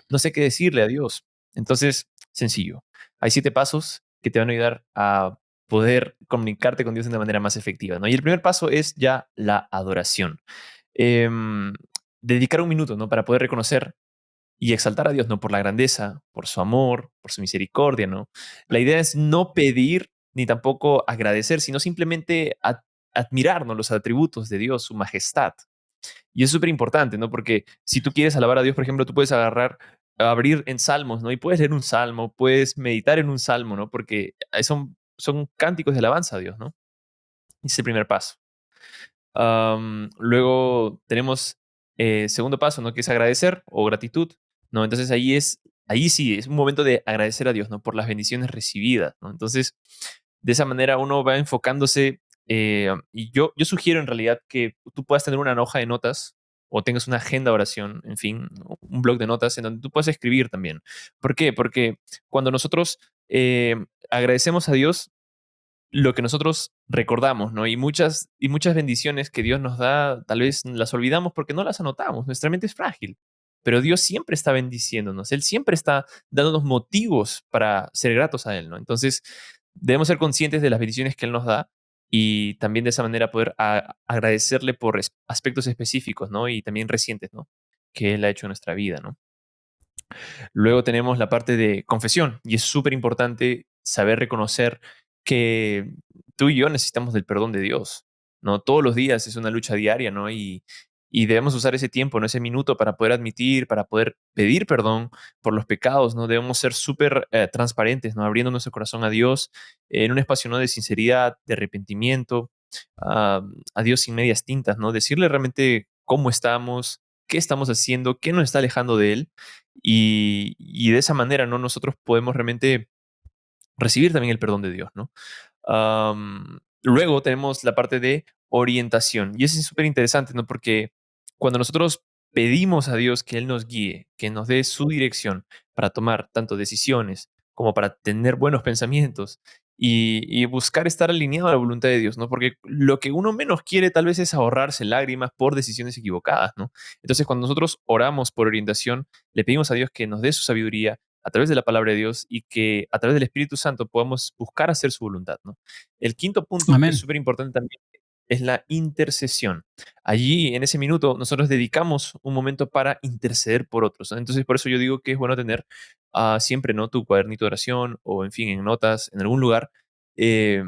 No sé qué decirle a Dios. Entonces, sencillo. Hay 7 pasos que te van a ayudar a poder comunicarte con Dios de una manera más efectiva, ¿no? Y el primer paso es ya la adoración. Em, Dedicar un minuto, ¿no? Para poder reconocer y exaltar a Dios, ¿no? Por la grandeza, por su amor, por su misericordia, ¿no? La idea es no pedir ni tampoco agradecer, sino simplemente admirar, ¿no? Los atributos de Dios, su majestad. Y es súper importante, ¿no? Porque si tú quieres alabar a Dios, por ejemplo, tú puedes abrir en salmos, ¿no? Y puedes leer un salmo, puedes meditar en un salmo, ¿no? Porque son cánticos de alabanza a Dios, ¿no? Ese es el primer paso. Luego tenemos segundo paso, ¿no? Que es agradecer o gratitud, ¿no? Entonces ahí sí, es un momento de agradecer a Dios, ¿no? Por las bendiciones recibidas, ¿no? Entonces, de esa manera uno va enfocándose, y yo sugiero en realidad que tú puedas tener una hoja de notas o tengas una agenda de oración, en fin, un blog de notas en donde tú puedas escribir también. ¿Por qué? Porque cuando nosotros agradecemos a Dios, lo que nosotros recordamos, ¿no? Y muchas bendiciones que Dios nos da, tal vez las olvidamos porque no las anotamos. Nuestra mente es frágil, pero Dios siempre está bendiciéndonos. Él siempre está dándonos motivos para ser gratos a Él, ¿no? Entonces, debemos ser conscientes de las bendiciones que Él nos da y también de esa manera poder agradecerle por aspectos específicos, ¿no? Y también recientes, ¿no? Que Él ha hecho en nuestra vida, ¿no? Luego tenemos la parte de confesión y es súper importante saber reconocer que tú y yo necesitamos del perdón de Dios, ¿no? Todos los días es una lucha diaria, ¿no? Y debemos usar ese tiempo, ¿no? Ese minuto para poder admitir, para poder pedir perdón por los pecados, ¿no? Debemos ser súper transparentes, ¿no? Abriendo nuestro corazón a Dios en un espacio, ¿no? De sinceridad, de arrepentimiento, a, a Dios sin medias tintas, ¿no? Decirle realmente cómo estamos, qué estamos haciendo, qué nos está alejando de Él y de esa manera, ¿no? Nosotros podemos realmente recibir también el perdón de Dios, ¿no? Luego tenemos la parte de orientación. Y eso es súper interesante, ¿no? Porque cuando nosotros pedimos a Dios que Él nos guíe, que nos dé su dirección para tomar tanto decisiones como para tener buenos pensamientos y buscar estar alineado a la voluntad de Dios, ¿no? Porque lo que uno menos quiere tal vez es ahorrarse lágrimas por decisiones equivocadas, ¿no? Entonces, cuando nosotros oramos por orientación, le pedimos a Dios que nos dé su sabiduría a través de la palabra de Dios y que a través del Espíritu Santo podamos buscar hacer su voluntad, ¿no? El quinto punto, que es Amén. súper importante también, es la intercesión. Allí, en ese minuto, nosotros dedicamos un momento para interceder por otros, ¿no? Entonces, por eso yo digo que es bueno tener siempre, ¿no? Tu cuadernito de oración o, en fin, en notas, en algún lugar, eh,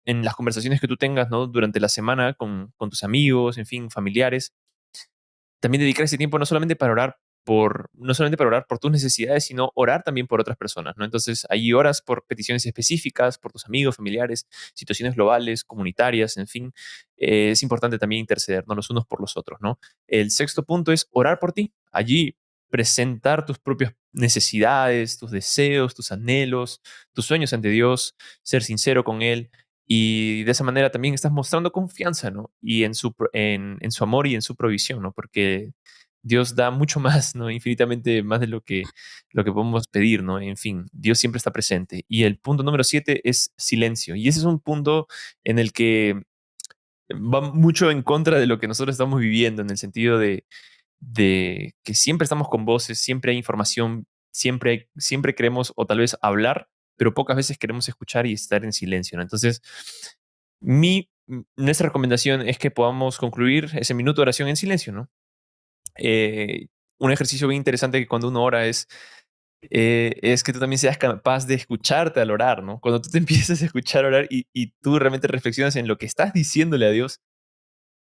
en las conversaciones que tú tengas, ¿no? Durante la semana con tus amigos, en fin, familiares, también dedicar ese tiempo no solamente para orar por tus necesidades, sino orar también por otras personas, ¿no? Entonces, ahí oras por peticiones específicas, por tus amigos, familiares, situaciones globales, comunitarias, en fin. Es importante también interceder, ¿no? Los unos por los otros, ¿no? El sexto punto es orar por ti. Allí presentar tus propias necesidades, tus deseos, tus anhelos, tus sueños ante Dios, ser sincero con Él y de esa manera también estás mostrando confianza, ¿no? Y en su amor y en su provisión, ¿no? Porque Dios da mucho más, ¿no? Infinitamente más de lo que podemos pedir, ¿no? En fin, Dios siempre está presente. Y el punto número 7 es silencio. Y ese es un punto en el que va mucho en contra de lo que nosotros estamos viviendo, en el sentido de que siempre estamos con voces, siempre hay información, siempre queremos o tal vez hablar, pero pocas veces queremos escuchar y estar en silencio, ¿no? Entonces, nuestra recomendación es que podamos concluir ese minuto de oración en silencio, ¿no? Eh, un ejercicio bien interesante que cuando uno ora es que tú también seas capaz de escucharte al orar, ¿no? Cuando tú te empiezas a escuchar orar y tú realmente reflexionas en lo que estás diciéndole a Dios,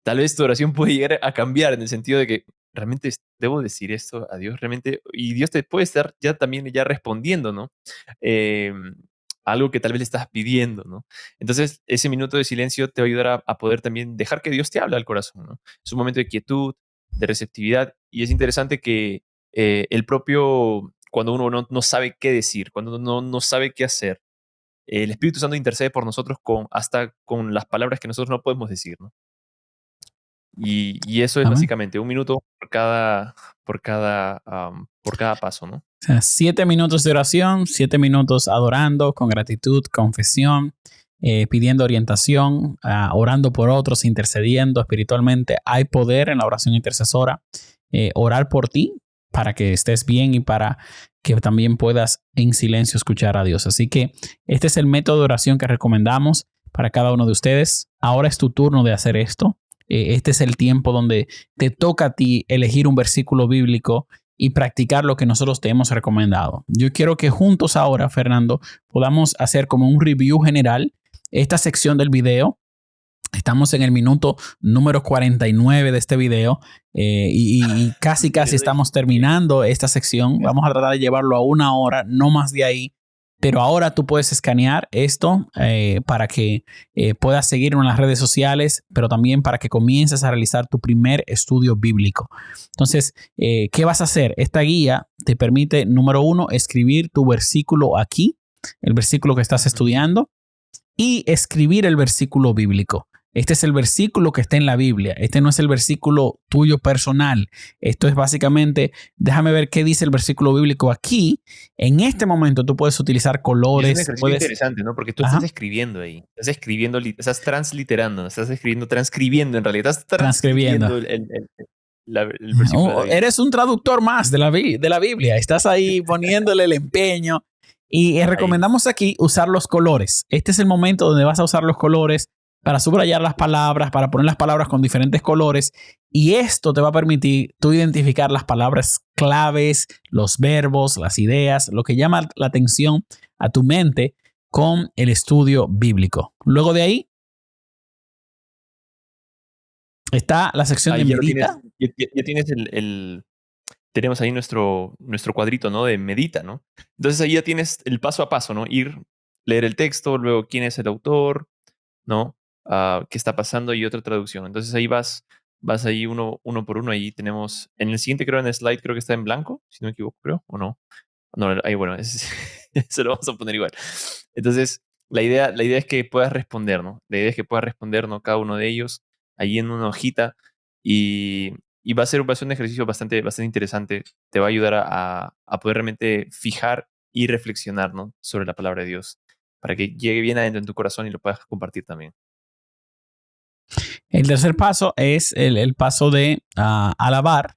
tal vez tu oración puede llegar a cambiar en el sentido de que realmente debo decir esto a Dios realmente y Dios te puede estar ya también ya respondiendo, ¿no? Em, Algo que tal vez le estás pidiendo, ¿no? Entonces, ese minuto de silencio te va a ayudar a poder también dejar que Dios te hable al corazón, ¿no? Es un momento de quietud, de receptividad y es interesante que el propio, cuando uno no sabe qué decir, cuando uno no sabe qué hacer, el Espíritu Santo intercede por nosotros hasta con las palabras que nosotros no podemos decir, ¿no? Y eso es Amén. básicamente un minuto por cada paso, ¿no? O sea, 7 minutos de oración, 7 minutos adorando con gratitud, confesión, pidiendo orientación, orando por otros, intercediendo espiritualmente. Hay poder en la oración intercesora. Orar por ti para que estés bien y para que también puedas en silencio escuchar a Dios. Así que este es el método de oración que recomendamos para cada uno de ustedes. Ahora es tu turno de hacer esto. Este es el tiempo donde te toca a ti elegir un versículo bíblico y practicar lo que nosotros te hemos recomendado. Yo quiero que juntos ahora, Fernando, podamos hacer como un review general esta sección del video. Estamos en el minuto número 49 de este video y casi Le doy estamos terminando esta sección. Vamos a tratar de llevarlo a 1 hora, no más de ahí. pero ahora tú puedes escanear esto para que puedas seguirnos en las redes sociales, pero también para que comiences a realizar tu primer estudio bíblico. Entonces, ¿qué vas a hacer? Esta guía te permite, número 1, escribir tu versículo aquí, el versículo que estás estudiando, y escribir el versículo bíblico. Este es el versículo que está en la Biblia. Este no es el versículo tuyo personal. Esto es básicamente, déjame ver qué dice el versículo bíblico aquí. En este momento tú puedes utilizar colores. Es un ejercicio interesante, ¿no? Porque tú estás escribiendo ahí. Estás escribiendo, estás transliterando, estás escribiendo, transcribiendo en realidad. Estás transcribiendo el versículo de la Biblia. Eres un traductor más de la Biblia. Estás ahí poniéndole el empeño. Y recomendamos aquí usar los colores. Este es el momento donde vas a usar los colores para subrayar las palabras, para poner las palabras con diferentes colores. Y esto te va a permitir tú identificar las palabras claves, los verbos, las ideas, lo que llama la atención a tu mente con el estudio bíblico. Luego de ahí está la sección de medita. Ya tienes tenemos ahí nuestro cuadrito, ¿no? De medita, ¿no? Entonces ahí ya tienes el paso a paso, ¿no? Leer el texto, luego quién es el autor, ¿no? Qué está pasando y otra traducción. Entonces ahí vas ahí uno por uno. Ahí tenemos, en el siguiente creo en el slide creo que está en blanco, si no me equivoco, creo, o no. No, ahí bueno, se lo vamos a poner igual. Entonces, la idea es que puedas responder, ¿no? La idea es que puedas responder, ¿no? Cada uno de ellos ahí en una hojita y va a ser un ejercicio bastante interesante. Te va a ayudar a poder realmente fijar y reflexionar, ¿no? Sobre la palabra de Dios para que llegue bien adentro en tu corazón y lo puedas compartir también. El tercer paso es el paso de alabar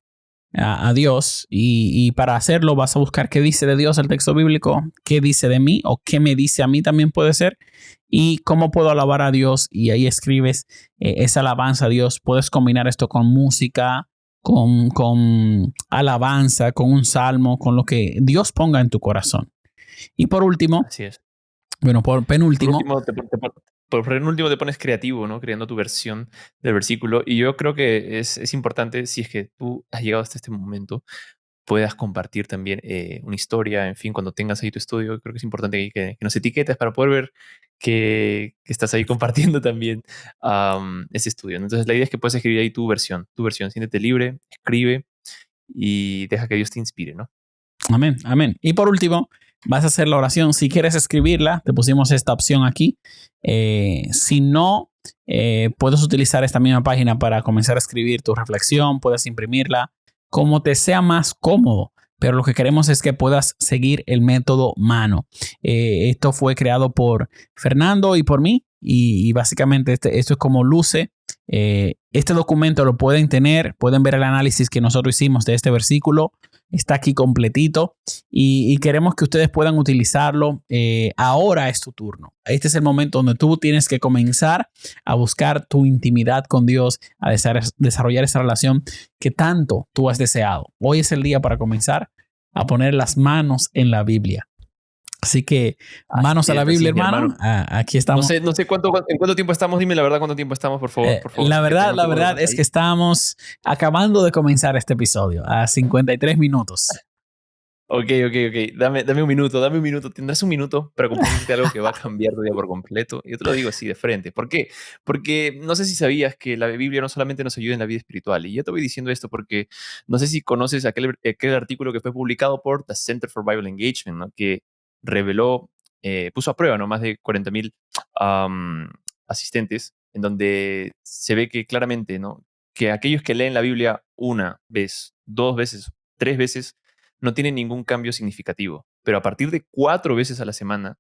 a Dios y para hacerlo vas a buscar qué dice de Dios el texto bíblico, qué dice de mí o qué me dice a mí también puede ser y cómo puedo alabar a Dios y ahí escribes esa alabanza a Dios. Puedes combinar esto con música, con alabanza, con un salmo, con lo que Dios ponga en tu corazón. Y por último, así es. Bueno, por penúltimo. Por penúltimo te pones creativo, ¿no? Creando tu versión del versículo. Y yo creo que es importante, si es que tú has llegado hasta este momento, puedas compartir también una historia, en fin, cuando tengas ahí tu estudio. Creo que es importante que nos etiquetes para poder ver que estás ahí compartiendo también ese estudio, ¿no? Entonces la idea es que puedes escribir ahí tu versión. Siéntete libre, escribe y deja que Dios te inspire, ¿no? Amén, amén. Y por último, vas a hacer la oración. Si quieres escribirla, te pusimos esta opción aquí. Si no, puedes utilizar esta misma página para comenzar a escribir tu reflexión, puedes imprimirla, como te sea más cómodo. Pero lo que queremos es que puedas seguir el método mano. Esto fue creado por Fernando y por mí. Y básicamente esto es como luce. Este documento lo pueden tener, pueden ver el análisis que nosotros hicimos de este versículo. Está aquí completito y queremos que ustedes puedan utilizarlo. Ahora es tu turno. Este es el momento donde tú tienes que comenzar a buscar tu intimidad con Dios, a desarrollar esa relación que tanto tú has deseado. Hoy es el día para comenzar a poner las manos en la Biblia. Así que manos a la Biblia, hermano. Aquí estamos. No sé en cuánto tiempo estamos. Dime la verdad cuánto tiempo estamos, por favor. La verdad es que estamos acabando de comenzar este episodio a 53 minutos. Ok. Dame un minuto. Tendrás un minuto para compartirte algo que va a cambiar tu día por completo. Yo te lo digo así de frente. ¿Por qué? Porque no sé si sabías que la Biblia no solamente nos ayuda en la vida espiritual. Y yo te voy diciendo esto porque no sé si conoces aquel artículo que fue publicado por The Center for Bible Engagement, ¿no? Que reveló, puso a prueba, ¿no? Más de 40,000 asistentes, en donde se ve que claramente, ¿no? Que aquellos que leen la Biblia una vez, dos veces, tres veces, no tienen ningún cambio significativo. Pero a partir de 4 veces a la semana,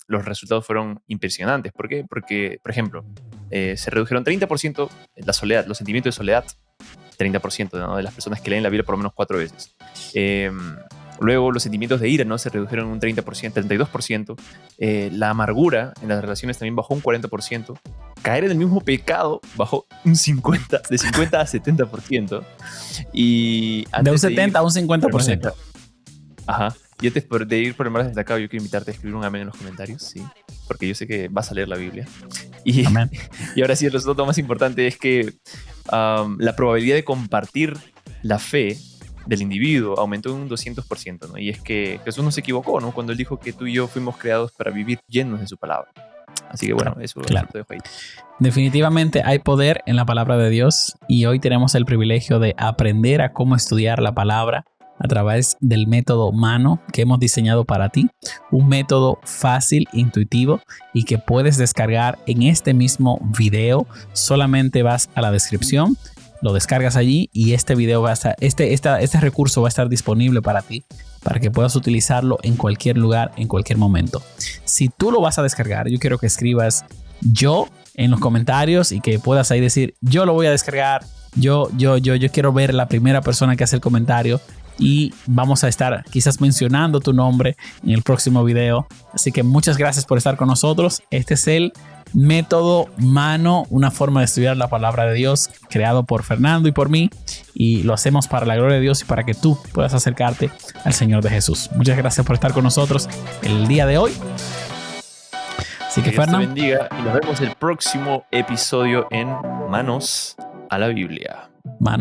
los resultados fueron impresionantes. ¿Por qué? Porque, por ejemplo, se redujeron 30% la soledad, los sentimientos de soledad, 30%, ¿no? De las personas que leen la Biblia por lo menos 4 veces. Luego los sentimientos de ira, ¿no? Se redujeron un 30%, 32%. La amargura en las relaciones también bajó un 40%. Caer en el mismo pecado bajó un 50%, de 50 a 70%. Y de un 70 a un 50%. Ajá. Y antes de ir por el más destacado, yo quiero invitarte a escribir un amén en los comentarios, sí, porque yo sé que vas a leer la Biblia. Y ahora sí, el resultado más importante es que la probabilidad de compartir la fe del individuo aumentó en un 200%, ¿no? Y es que Jesús no se equivocó, ¿no? Cuando él dijo que tú y yo fuimos creados para vivir llenos de su palabra. Así que bueno, eso te dejo ahí. Definitivamente hay poder en la palabra de Dios y hoy tenemos el privilegio de aprender a cómo estudiar la palabra a través del método Mano que hemos diseñado para ti. Un método fácil, intuitivo y que puedes descargar en este mismo video. Solamente vas a la descripción, lo descargas allí y este video va a estar, este recurso va a estar disponible para ti, para que puedas utilizarlo en cualquier lugar, en cualquier momento. Si tú lo vas a descargar, yo quiero que escribas yo en los comentarios y que puedas ahí decir, yo lo voy a descargar, yo quiero ver la primera persona que hace el comentario y vamos a estar quizás mencionando tu nombre en el próximo video. Así que muchas gracias por estar con nosotros. Este es el método Mano, una forma de estudiar la palabra de Dios creado por Fernando y por mí, y lo hacemos para la gloria de Dios y para que tú puedas acercarte al Señor de Jesús. Muchas gracias por estar con nosotros el día de hoy. Así que Fernando, Dios te bendiga y nos vemos el próximo episodio en Manos a la Biblia. Manos